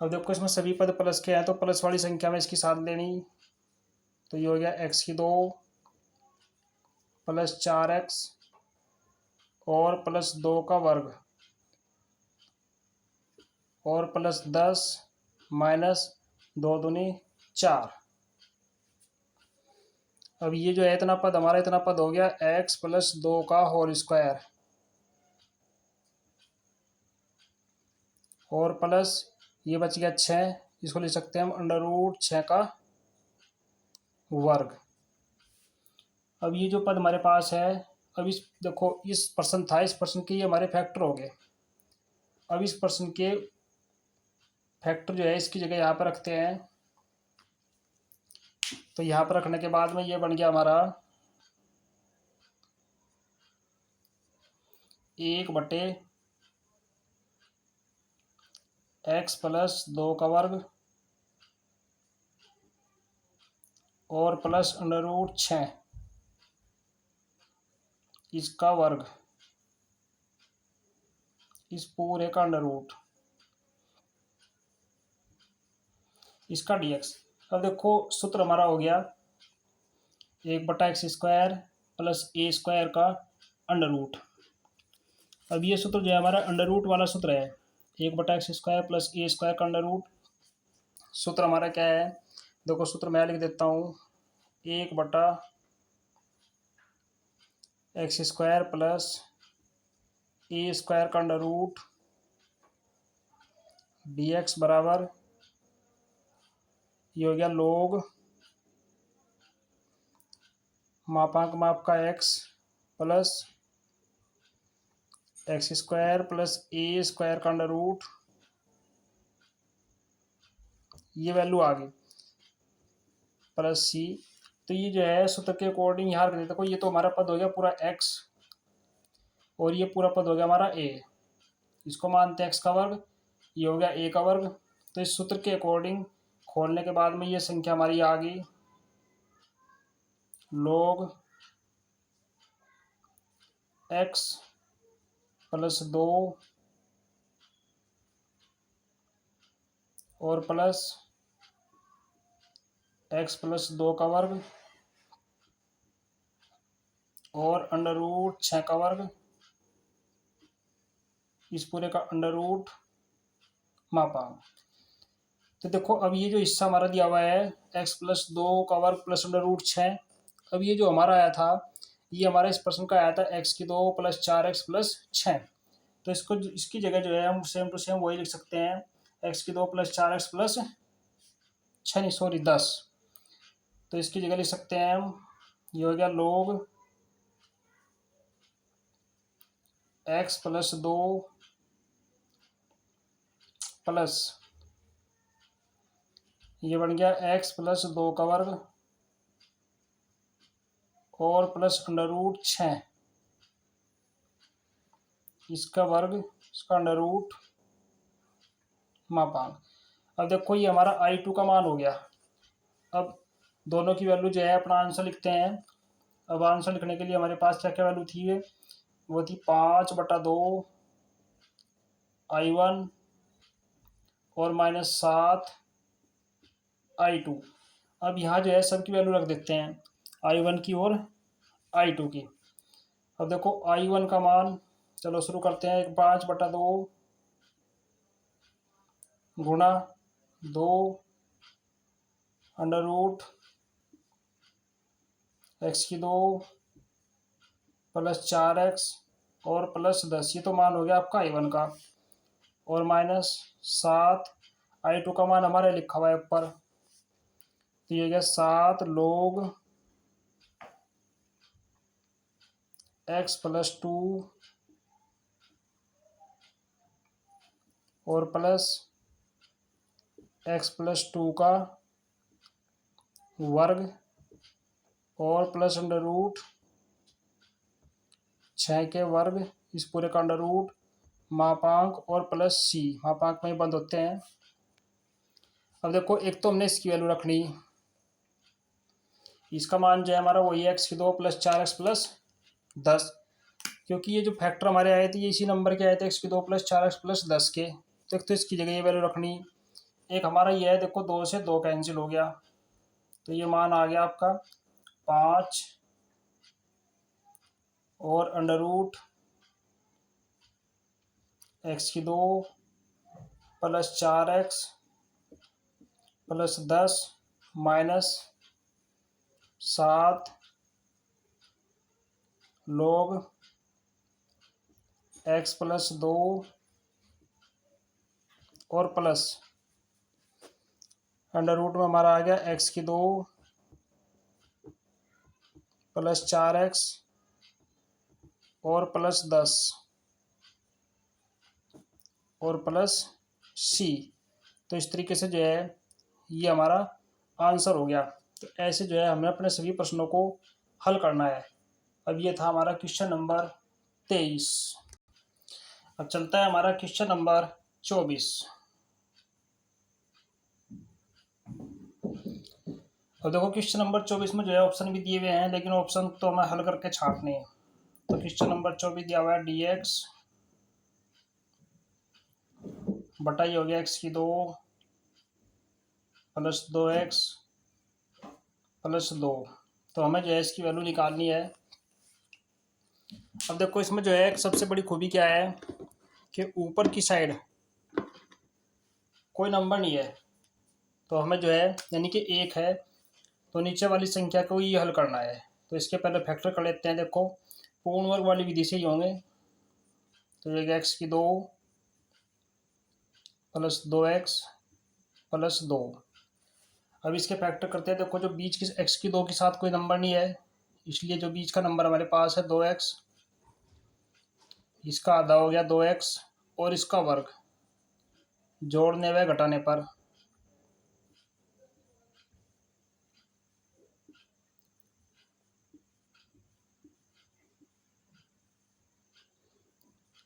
अब देखो इसमें सभी पद प्लस के हैं तो प्लस वाली संख्या में इसकी साथ लेनी, तो ये हो गया x की 2 प्लस 4x और प्लस 2 का वर्ग और प्लस 10 माइनस 2 दूनी 4। अब ये जो है इतना पद हमारा इतना पद हो गया x प्लस 2 का होल स्क्वायर और प्लस ये बच गया 6, इसको ले सकते हैं हम अंडर रूट 6 का वर्ग। अब ये जो पद हमारे पास है, अब इस देखो इस पर्सन था, इस पर्सन के ये हमारे फैक्टर हो गए। अब इस पर्सन के फैक्टर जो है इसकी जगह यहाँ पर रखते हैं, तो यहाँ पर रखने के बाद में ये बन गया हमारा 1/x प्लस 2 का वर्ग और प्लस अंडर रूट 6 इसका वर्ग, इस पूरे का अंडर रूट इसका dx। अब देखो सूत्र हमारा हो गया 1/x² प्लस a² का अंडर रूट। अब ये सूत्र जो है हमारा अंडर रूट वाला सूत्र है, 1/x² प्लस a² का अंडर रूट। सूत्र हमारा क्या है, देखो सूत्र मैं लिख देता हूँ, 1/x² प्लस a² का अंडर रूट dx बराबर ये हो गया log मापांक माप का x plus x² plus a² का अंडर रूट, ये वैल्यू आ गई प्लस c। तो ये जो है सूत्र के अकॉर्डिंग यहाँ रख देते हैं। ये तो हमारा पद हो गया पूरा x और ये पूरा पद हो गया हमारा a, इसको मानते हैं x का वर्ग, ये हो गया a का वर्ग। तो इस सूत्र के अकॉर्डिंग खोलने के बाद में ये संख्या हमारी आ गई log x प्लस 2 और प्लस x प्लस 2 का वर्ग और अंडर रूट 6 का वर्ग, इस पूरे का अंडर रूट मापांक। तो देखो अब ये जो हिस्सा हमारा दिया हुआ है x प्लस 2 का वर्ग प्लस अंडर रूट 6, अब ये जो हमारा आया था ये हमारा इस प्रश्न का आया था x की 2 प्लस 4x प्लस 6। तो इसको इसकी जगह जो है हम सेम टू सेम वही लिख सकते हैं, x की 2 प्लस 4x प्लस 6 नहीं सॉरी 10। तो इसकी जगह लिख सकते हैं हम, ये हो गया log x प्लस 2 प्लस ये बन गया x प्लस 2 का वर्ग और प्लस अंडर रूट 6 इसका वर्ग इसका अंडर रूट मापांक। अब देखो ये हमारा I2 का मान हो गया। अब दोनों की वैल्यू जो है अपना आंसर लिखते हैं। अब आंसर लिखने के लिए हमारे पास क्या क्या वैल्यू थी, वो थी 5/2 I1 और -7 I2। अब यहाँ जो है सबकी वैल्यू रख देते हैं, I1 की और I2 की। अब देखो I1 का मान, चलो शुरू करते हैं, 5/2 गुणा 2 अंडर रूट x की 2 प्लस 4x और प्लस 10, ये तो मान हो गया आपका I1 का, और -7 I2 का मान हमारे लिखा हुआ है ऊपर, तो ये गया 7 log x प्लस 2 और प्लस x प्लस 2 का वर्ग और प्लस अंडर रूट 6 के वर्ग, इस पूरे का अंडर रूट मापांक और प्लस c, मापांक में बंद होते हैं। अब देखो एक तो हमने इसकी वैल्यू रखनी, इसका मान जो है हमारा वही x की 2 प्लस 4x प्लस 10, क्योंकि ये जो फैक्टर हमारे आए थे ये इसी नंबर के आए थे, x की 2 + 4x + 10 के। तो इसकी जगह ये वैल्यू रखनी। एक हमारा ये है, देखो 2 से 2 कैंसिल हो गया, तो ये मान आ गया आपका 5 और अंडर रूट x की 2 + 4x + 10 - 7 log x + 2 और प्लस अंडर रूट में हमारा आ गया x की 2 + 4x और +10 और +c। तो इस तरीके से जो है ये हमारा आंसर हो गया। तो ऐसे जो है हमें अपने सभी प्रश्नों को हल करना है। अब ये था हमारा क्वेश्चन नंबर 23। अब चलता है हमारा क्वेश्चन नंबर 24। अब देखो क्वेश्चन नंबर 24 में जो है ऑप्शन भी दिए हुए हैं, लेकिन ऑप्शन तो हमें हल करके छांटने हैं। तो क्वेश्चन नंबर 24 दिया हुआ है dx बटा ये हो गया x की 2 + 2x + 2। तो हमें जो है इसकी वैल्यू निकालनी है। अब देखो इसमें जो है सबसे बड़ी खूबी क्या है कि ऊपर की साइड कोई नंबर नहीं है, तो हमें जो है यानी कि 1 है, तो नीचे वाली संख्या को ही हल करना है। तो इसके पहले फैक्टर कर लेते हैं। देखो पूर्ण वर्ग वाली विधि से ही होंगे। तो ये x की 2 + 2x + 2। अब इसके फैक्टर करते हैं। देखो जो बीच की x की 2 के साथ कोई नंबर नहीं है, इसलिए जो बीच का नंबर हमारे पास है 2x, इसका आधा हो गया 2x और इसका वर्ग जोड़ने व घटाने पर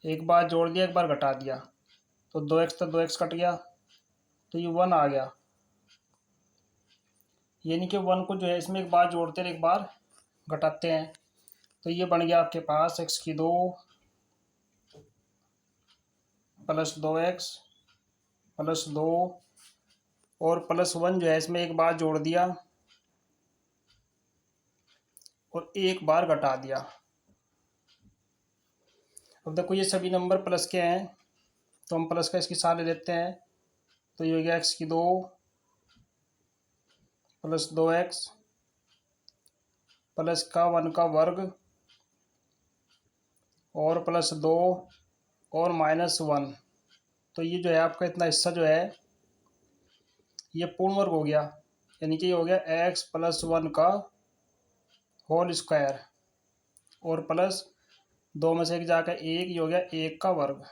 एक बार जोड़ दिया, एक बार घटा दिया, तो 2x तो 2x कट गया, तो ये 1 आ गया। यानी कि 1 को जो है इसमें एक बार जोड़ते हैं एक बार घटाते हैं, तो ये बन गया आपके पास x की 2 + 2x + 2 और +1 जो है इसमें एक बार जोड़ दिया और एक बार घटा दिया। अब देखो ये सभी नंबर प्लस के हैं, तो हम प्लस का इसके साथ ले लेते हैं। तो ये हो गया x की 2 + 2x प्लस का 1 का वर्ग और +2 और -1। तो ये जो है आपका इतना हिस्सा जो है ये पूर्ण वर्ग हो गया, यानी कि ये हो गया x + 1 का होल स्क्वायर और प्लस 2 में से एक जाकर 1, ये हो गया 1 का वर्ग।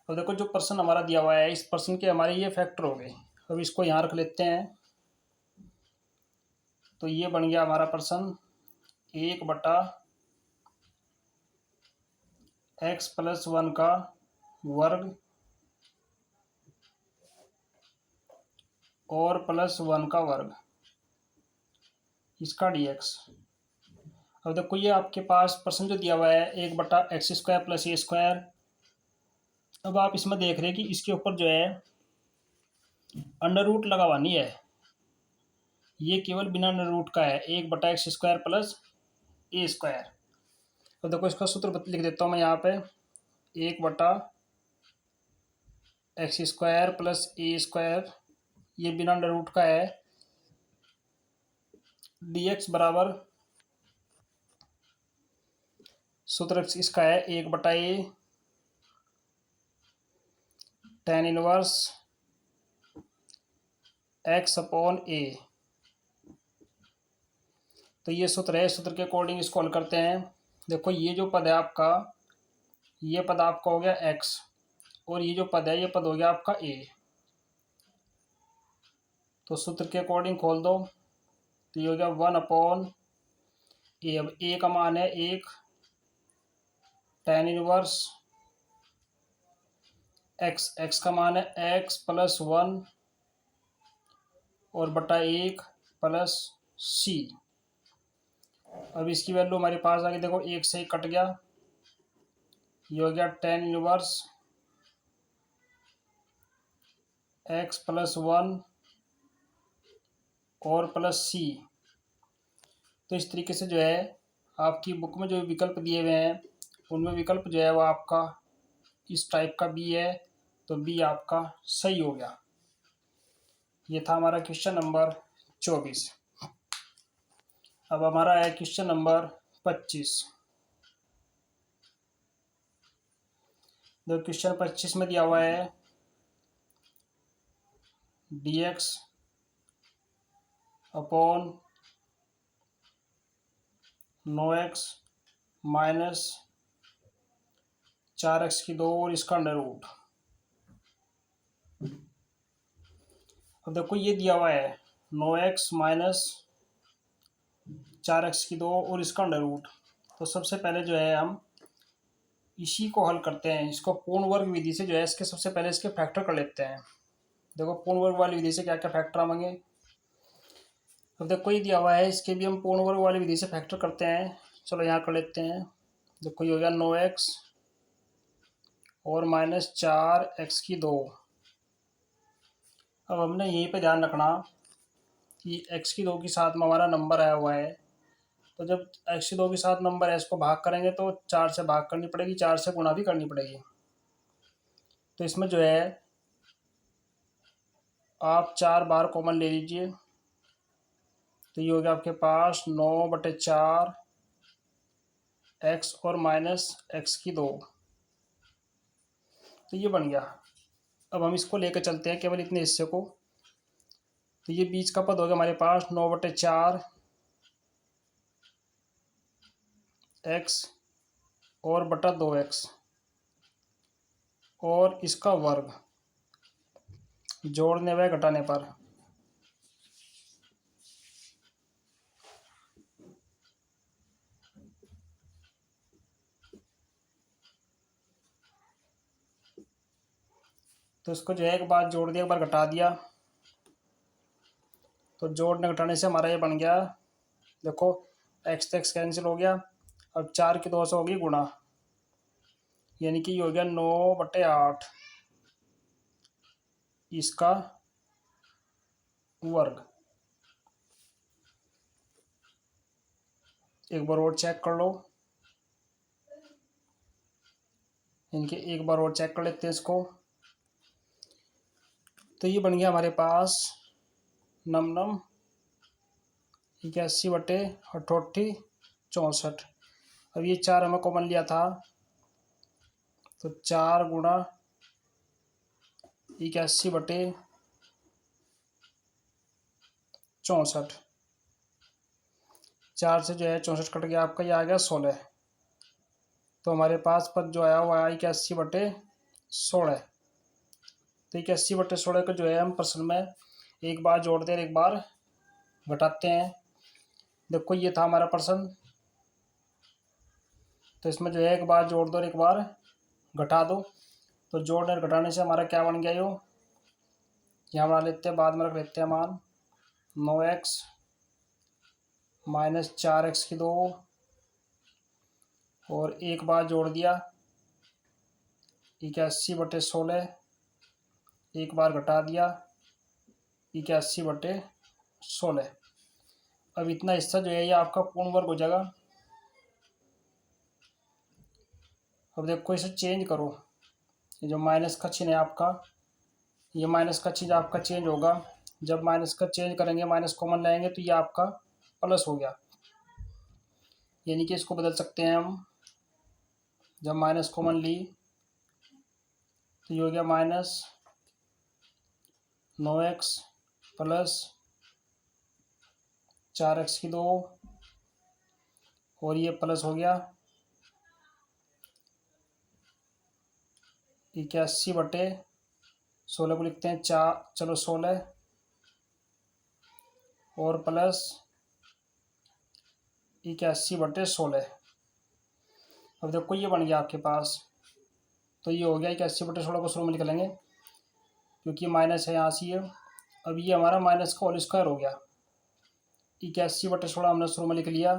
अब देखो जो पर्सन हमारा दिया हुआ है, इस पर्सन के हमारे ये फैक्टर हो गए। अब इसको यहाँ रख लेते हैं। तो ये बन गया हमारा पर्सन 1/x + 1 का वर्ग और +1 का वर्ग, इसका dx। अब देखो ये आपके पास पर्सन जो दिया हुआ है 1/x² + a²। अब आप इसमें देख रहे हैं कि इसके ऊपर जो है अंडर रूट लगा हुआ नहीं है, ये केवल बिना अंडर रूट का है 1/x² + a²। तो देखो इसका सूत्र लिख देता हूँ मैं यहाँ पे, 1/x² + a², ये बिना अंडर रूट का है। dx बराबर सूत्र इसका है 1/a tan−1 x/a। तो ये सूत्र है, सूत्र के अकॉर्डिंग इसको हल करते हैं। देखो ये जो पद है आपका, ये पद आपका हो गया x और ये जो पद है ये पद हो गया आपका a। तो सूत्र के अकॉर्डिंग खोल दो, तो ये हो गया 1/a। अब a का मान है 1, tan−1 x का मान है x + 1 और बटा 1 + c। अब इसकी वैल्यू हमारे पास आ गई, देखो एक से ही कट गया, ये हो गया 10 इनवर्स x+1 और प्लस सी। तो इस तरीके से जो है आपकी बुक में जो विकल्प दिए हुए हैं उनमें विकल्प जो है वो आपका इस टाइप का बी है, तो बी आपका सही हो गया। ये था हमारा क्वेश्चन नंबर 24। अब हमारा है क्वेश्चन नंबर 25। जो क्वेश्चन 25 में दिया हुआ है dx upon no x minus 4x² और इसका अंडर रूट। अब देखो ये दिया हुआ है नो एक्स माइनस 4x² और इसका अंडर रूट। तो सबसे पहले जो है हम इसी को हल करते हैं, इसको पूर्ण वर्ग विधि से जो है इसके सबसे पहले इसके फैक्टर कर लेते हैं। देखो पूर्ण वर्ग वाली विधि से क्या क्या फैक्टर आएंगे। अब देखो ये दिया हुआ है, इसके भी हम पूर्ण वर्ग वाली विधि से फैक्टर करते हैं। चलो यहाँ कर लेते हैं। देखो ये हो गया नो एक्स और माइनस 4x²। अब हमने यहीं पे ध्यान रखना कि x² के साथ में हमारा नंबर आया हुआ है, तो जब x² के साथ नंबर है इसको भाग करेंगे तो 4 से भाग करनी पड़ेगी, 4 से गुणा भी करनी पड़ेगी। तो इसमें जो है आप 4 बार कॉमन ले लीजिए, तो ये हो गया आपके पास 9/4 x और माइनस x²। तो ये बन गया। अब हम इसको लेकर चलते हैं केवल इतने हिस्से को, तो ये बीच का पद हो गया हमारे पास 9/4 x और बटा 2x और इसका वर्ग जोड़ने व घटाने पर। तो इसको जो है एक बार जोड़ दिया, एक बार घटा दिया, तो जोड़ने घटाने से हमारा ये बन गया। देखो x तो x कैंसिल हो गया, अब 4 की 2 से होगी गुणा, यानी कि ये हो गया 9/8 इसका वर्ग। एक बार और चेक कर लो, यानी कि एक बार और चेक कर लेते हैं इसको। तो ये बन गया हमारे पास नम 81/68 64। अब ये 4 हमें कॉमन लिया था, तो 4 गुणा 81/64, 4 से जो है 64 कट गया, आपका ये आ गया 16। तो हमारे पास पद जो आया वो आया 81/16। तो 81/16 को जो है हम प्रश्न में एक बार जोड़ते हैं एक बार घटाते हैं। देखो ये था हमारा प्रश्न, तो इसमें जो है एक बार जोड़ दो और एक बार घटा दो, तो जोड़ने और घटाने से हमारा क्या बन गया, यो यहाँ बना लेते हैं, बाद में रख लेते हैं मान 9x माइनस 4x² और एक बार जोड़ दिया 81/16, एक बार घटा दिया 81/16। अब इतना हिस्सा जो है ये आपका पूर्ण वर्ग हो जाएगा। अब देखो इसे चेंज करो, ये जो माइनस का चिन्ह है आपका, ये माइनस का चिन्ह आपका चेंज होगा। जब माइनस का चेंज करेंगे, माइनस कॉमन लाएंगे, तो ये आपका प्लस हो गया, यानी कि इसको बदल सकते हैं हम। जब माइनस कॉमन ली तो ये हो गया माइनस 9x प्लस 4x² और ये प्लस हो गया 81/16 को लिखते हैं 4, चलो 16 और प्लस 81/16। अब देखो ये बन गया आपके पास, तो ये हो गया 81/16 को शुरू में लिख लेंगे क्योंकि माइनस है यहाँ से ये। अब ये हमारा माइनस का होल स्क्वायर हो गया, 81/16 हमने शुरू में लिख लिया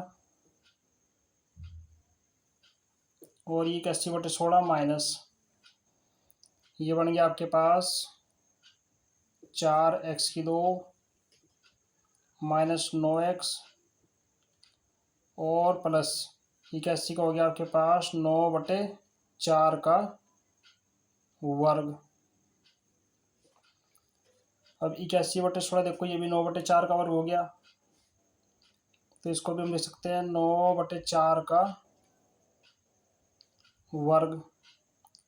और ये 81/16 माइनस, ये बन गया आपके पास 4x² माइनस 9x और प्लस 81 का हो गया आपके पास 9/4 का वर्ग। अब 81/16 देखो ये भी 9/4 का वर्ग हो गया, तो इसको भी हम लिख सकते हैं 9/4 का वर्ग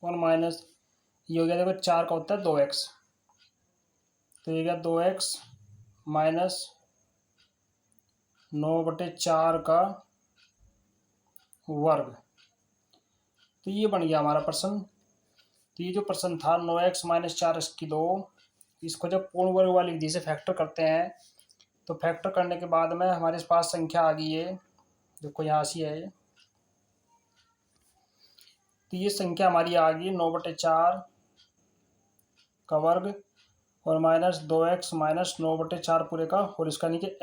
और माइनस ये हो गया, देखो 4 का होता है 2x, तो ये गया 2x माइनस 9/4 का वर्ग। तो ये बन गया हमारा प्रश्न। तो ये जो प्रश्न था 9x माइनस 4x², इसको जब पूर्ण वर्ग वाली विधि से फैक्टर करते हैं तो फैक्टर करने के बाद में हमारे पास संख्या आ गई है, देखो यहाँ से है, तो ये संख्या हमारी आ गई 9/4 का वर्ग और माइनस 2x माइनस 9/4 पूरे का होल स्क्वायर, यानी कि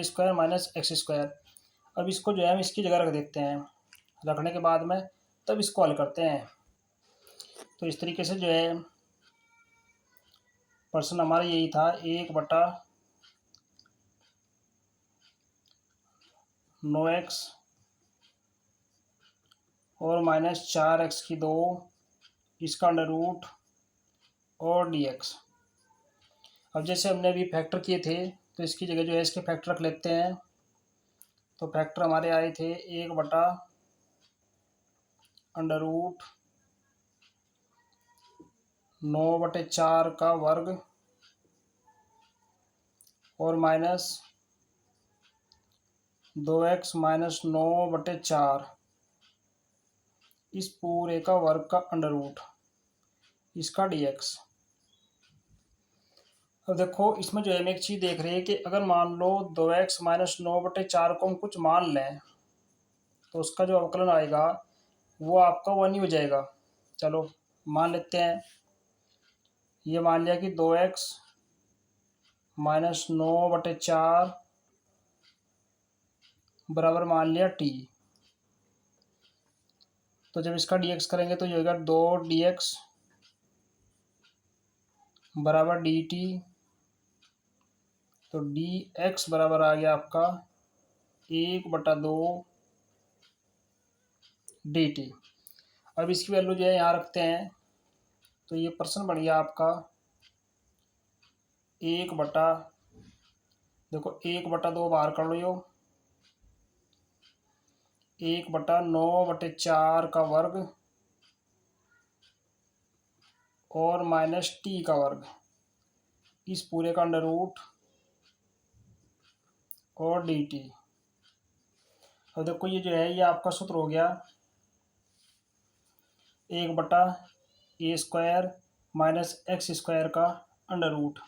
x² माइनस x²। अब इसको जो है हम इसकी जगह रख देते हैं, रखने के बाद में तब इसको हल करते हैं। तो इस तरीके से जो है प्रश्न हमारा यही था, 1/9x और माइनस 4x², इसका अंडर रूट और dx। अब जैसे हमने अभी फैक्टर किए थे तो इसकी जगह जो है इसके फैक्टर रख लेते हैं। तो फैक्टर हमारे आए थे 1/√9/4 का वर्ग और माइनस 2x माइनस 9/4 इस पूरे का वर्ग का अंडर रूट, इसका dx। अब देखो इसमें जो है हम एक चीज़ देख रहे हैं कि अगर मान लो 2x माइनस 9/4 को हम कुछ मान लें तो उसका जो अवकलन आएगा वो आपका 1 ही हो जाएगा। चलो मान लेते हैं, ये मान लिया कि 2x माइनस 9/4 बराबर मान लिया t। तो जब इसका dx करेंगे तो ये होगा 2dx बराबर dt। तो dx बराबर आ गया आपका 1/2 dt। अब इसकी वैल्यू जो है यहाँ रखते हैं, तो ये प्रश्न बन गया आपका 1/2 बाहर कर लो, 1/9/4 का वर्ग और माइनस टी का वर्ग, इस पूरे का अंडर रूट और dt। अब देखो ये जो है ये आपका सूत्र हो गया 1/a² माइनस x² का अंडर रूट।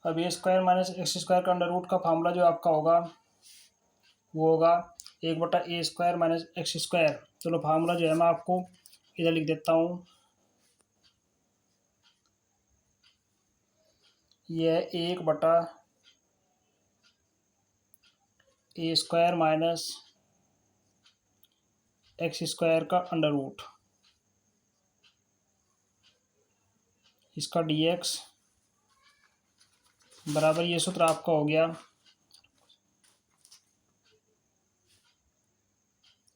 अब a² माइनस x² का अंडर रूट का फार्मूला जो आपका होगा वो होगा 1/a² माइनस x²। चलो फार्मूला जो है मैं आपको इधर लिख देता हूँ, यह 1/a² माइनस x² का अंडर रूट, इसका dx बराबर ये सूत्र आपका हो गया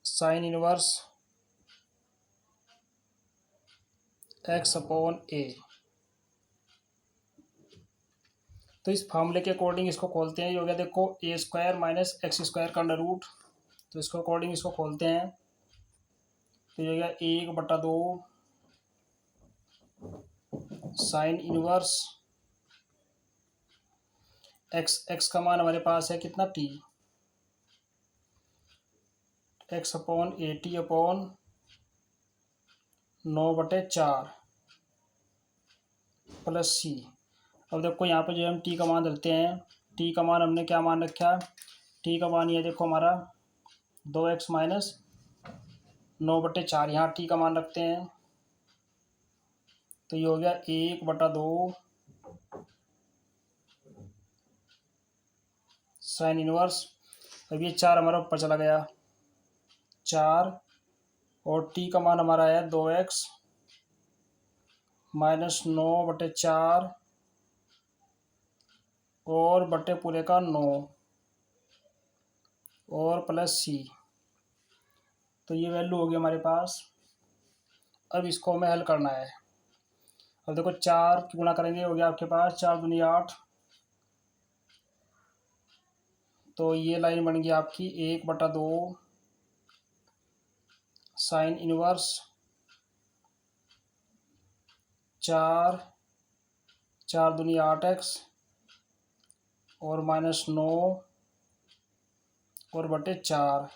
साइन इनवर्स x/a। तो इस फार्मूले के अकॉर्डिंग इसको खोलते हैं, ये हो गया देखो a² माइनस x² का अंडर रूट, तो इसको अकॉर्डिंग इसको खोलते हैं, तो ये हो गया 1/2 साइन इनवर्स x का मान हमारे पास है कितना t, x/80/9/4 प्लस c। अब देखो यहाँ पे जो हम t का मान रखते हैं, t का मान हमने क्या मान रखा है, t का मान ये देखो हमारा 2x माइनस 9/4, यहाँ t का मान रखते हैं, तो ये हो गया 1/2 साइन इनवर्स। अब ये 4 हमारा ऊपर चला गया, 4 और टी का मान हमारा है 2x माइनस 9/4 और बटे पूरे का 9 और प्लस सी। तो ये वैल्यू होगी हमारे पास। अब इसको हमें हल करना है। अब देखो 4 की गुणा करेंगे, हो गया आपके पास 4 दूनी 8। तो ये लाइन बन गई आपकी 1/2 साइन इनवर्स 4, 4 दूनी 8x और माइनस 9 और बटे 4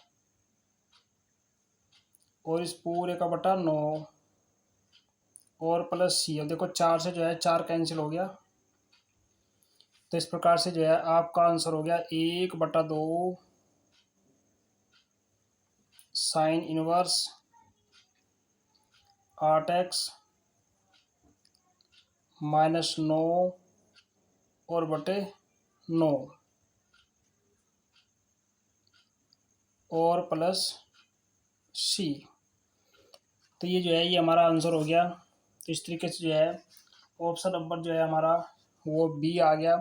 और इस पूरे का बटा 9 और प्लस सी। अब देखो 4 से जो है 4 कैंसिल हो गया। तो इस प्रकार से जो है आपका आंसर हो गया 1/2 साइन इनवर्स 8x माइनस 9 और बटे 9 और प्लस सी। तो ये जो है ये हमारा आंसर हो गया। तो इस तरीके से जो है ऑप्शन नंबर जो है हमारा वो बी आ गया।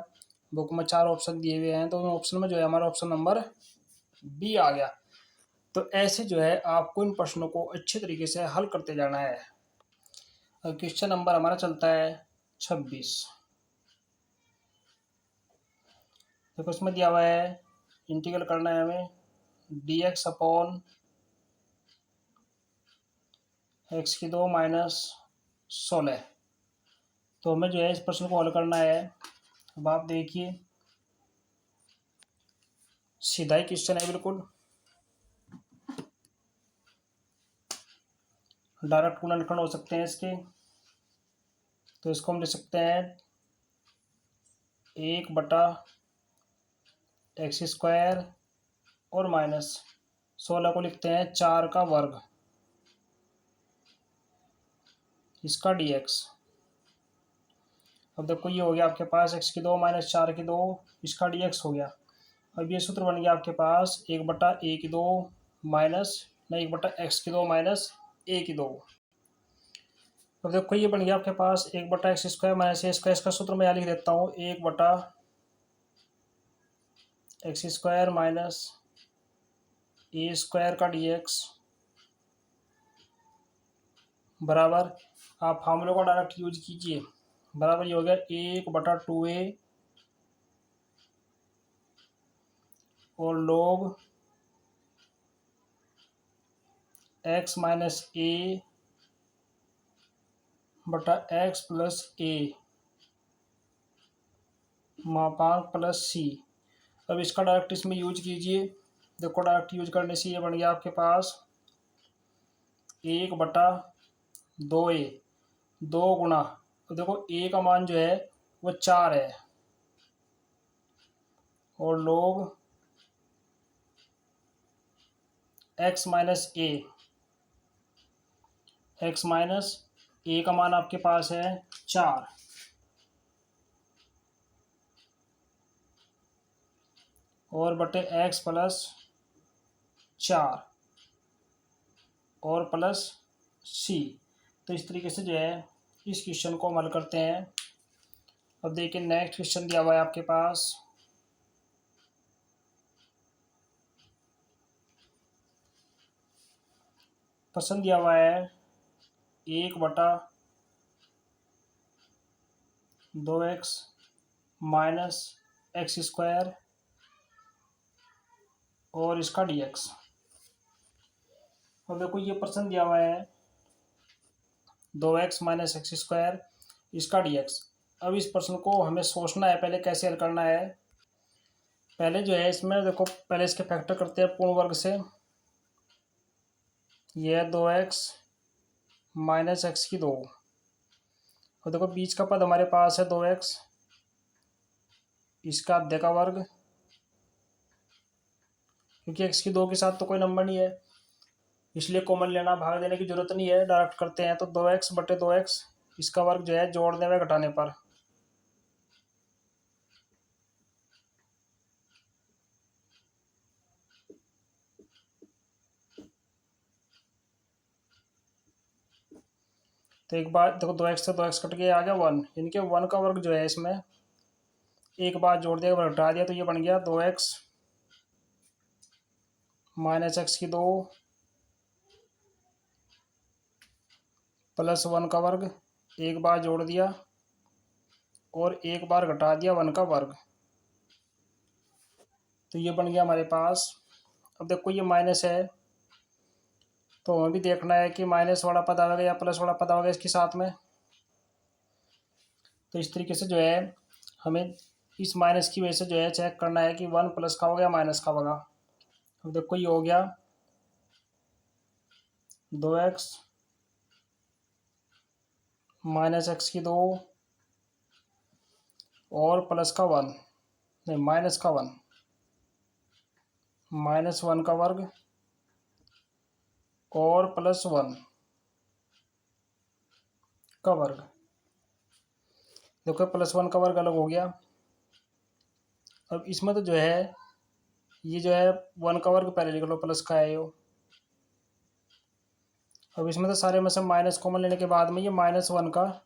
बुक में 4 ऑप्शन दिए हुए हैं, तो उन ऑप्शन में जो है हमारा ऑप्शन नंबर बी आ गया। तो ऐसे जो है आपको इन प्रश्नों को अच्छे तरीके से हल करते जाना है। अब क्वेश्चन नंबर हमारा चलता है 26। देखो इसमें दिया हुआ है इंटीग्रल करना है हमें dx अपॉन x⁻² माइनस 16। तो हमें जो है इस प्रश्न को हल करना है। अब आप देखिए सीधा ही क्वेश्चन है, बिल्कुल डायरेक्ट गुणनखंड हो सकते हैं इसके। तो इसको हम लिख सकते हैं 1/x² और माइनस 16 को लिखते हैं 4 का वर्ग इसका dx। अब देखो ये हो गया आपके पास x⁻² माइनस 4⁻² इसका dx हो गया। अब ये सूत्र बन गया आपके पास 1/a² माइनस नहीं 1/x² माइनस a²। अब देखो ये बन गया आपके पास 1/x² माइनस a²। इसका सूत्र मैं यहाँ लिख देता हूँ 1/x² माइनस a² का dx बराबर, आप फार्मूले को डायरेक्ट यूज कीजिए, बराबर ये हो गया 1/2a और log x माइनस a बटा x प्लस a मापांक प्लस सी। अब इसका डायरेक्ट इसमें यूज कीजिए। देखो डायरेक्ट यूज करने से ये बन गया आपके पास 1/2a 2 गुना। तो देखो a का मान जो है वो 4 है और log x minus a, x minus a का मान आपके पास है 4 और बटे x प्लस 4 और प्लस सी। तो इस तरीके से जो है इस क्वेश्चन को हम हल करते हैं। अब देखिए नेक्स्ट क्वेश्चन दिया हुआ है आपके पास। प्रश्न दिया हुआ है 1/2x माइनस x² और इसका dx। अब देखो ये प्रश्न दिया हुआ है 2x माइनस x² इसका dx। अब इस प्रश्न को हमें सोचना है पहले कैसे हल करना है। पहले जो है इसमें देखो पहले इसके फैक्टर करते हैं पूर्ण वर्ग से। यह है 2x माइनस x²। और देखो बीच का पद हमारे पास है 2x इसका आधे का वर्ग, क्योंकि x² के साथ तो कोई नंबर नहीं है इसलिए कॉमन लेना, भाग देने की जरूरत नहीं है, डायरेक्ट करते हैं। तो 2x बटे 2x इसका वर्ग जो है जोड़ने व घटाने पर तो एक बार देखो 2x से 2x कट के आ गया 1, यानी कि 1 का वर्ग जो है इसमें एक बार जोड़ दिया, वर्ग हटा दिया, तो ये बन गया 2x माइनस एक्स की 2 प्लस 1 का वर्ग, एक बार जोड़ दिया और एक बार घटा दिया 1 का वर्ग, तो ये बन गया हमारे पास। अब देखो ये माइनस है, तो हमें भी देखना है कि माइनस वाला पद आएगा या प्लस वाला पद आएगा इसके साथ में। तो इस तरीके से जो है हमें इस माइनस की वजह से जो है चेक करना है कि 1 प्लस का होगा या माइनस का होगा। अब देखो ये हो गया 2x माइनस एक्स की 2 और प्लस का 1, नहीं माइनस का 1, माइनस 1 का वर्ग और प्लस 1 का वर्ग। देखो प्लस 1 का वर्ग अलग हो गया। अब इसमें तो जो है ये जो है 1 का वर्ग पहले लिख लो, प्लस का है यो। अब इसमें तो सारे में से माइनस कॉमन लेने के बाद में ये माइनस 1 का,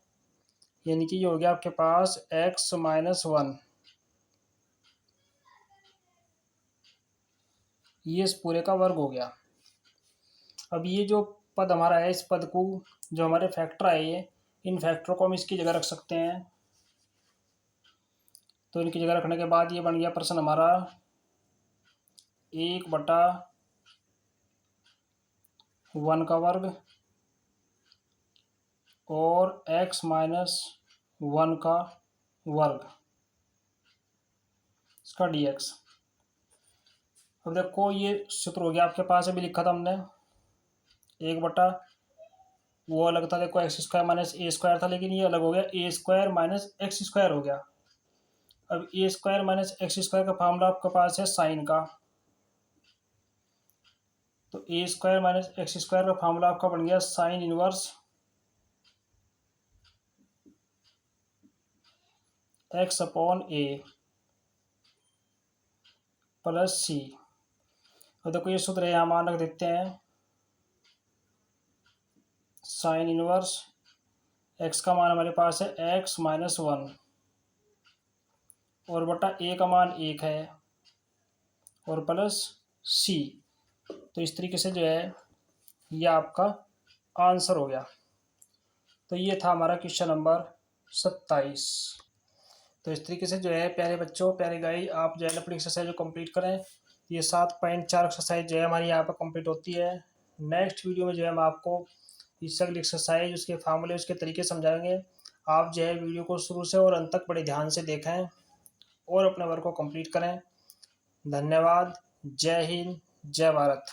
यानी कि ये हो गया आपके पास x माइनस 1, ये इस पूरे का वर्ग हो गया। अब ये जो पद हमारा है, इस पद को जो हमारे फैक्टर आए ये, इन फैक्टरों को हम इसकी जगह रख सकते हैं। तो इनकी जगह रखने के बाद ये बन गया प्रश्न हमारा 1/1 का वर्ग और x माइनस 1 का वर्ग, इसका dx। अब देखो ये सूत्र हो गया आपके पास, अभी लिखा था हमने 1 वो अलग था, देखो एक्स स्क्वायर माइनस ए स्क्वायर था, लेकिन ये अलग हो गया ए स्क्वायर माइनस एक्स स्क्वायर हो गया। अब ए स्क्वायर माइनस एक्स स्क्वायर का फॉर्मूला आपके पास है साइन का, तो ए स्क्वायर माइनस एक्स स्क्वायर का फॉर्मूला आपका बन गया साइन इनवर्स एक्स अपॉन ए प्लस सी। और देखो ये सूत्र यहाँ मान रख देते हैं, साइन इनवर्स एक्स का मान हमारे पास है एक्स माइनस 1 और बटा ए का मान 1 है और प्लस सी। तो इस तरीके से जो है ये आपका आंसर हो गया। तो ये था हमारा क्वेश्चन नंबर 27। तो इस तरीके से जो है प्यारे बच्चों, प्यारे गाइस, आप जो है अपनी एक्सरसाइज को कंप्लीट करें। ये 7.4 एक्सरसाइज जो है हमारी यहाँ पर कंप्लीट होती है। नेक्स्ट वीडियो में जो है हम आपको इस अगली एक्सरसाइज, उसके फार्मूले, उसके तरीके समझाएंगे। आप जो है वीडियो को शुरू से और अंत तक बड़े ध्यान से देखें और अपने वर्क को कंप्लीट करें। धन्यवाद। जय हिंद, जय भारत।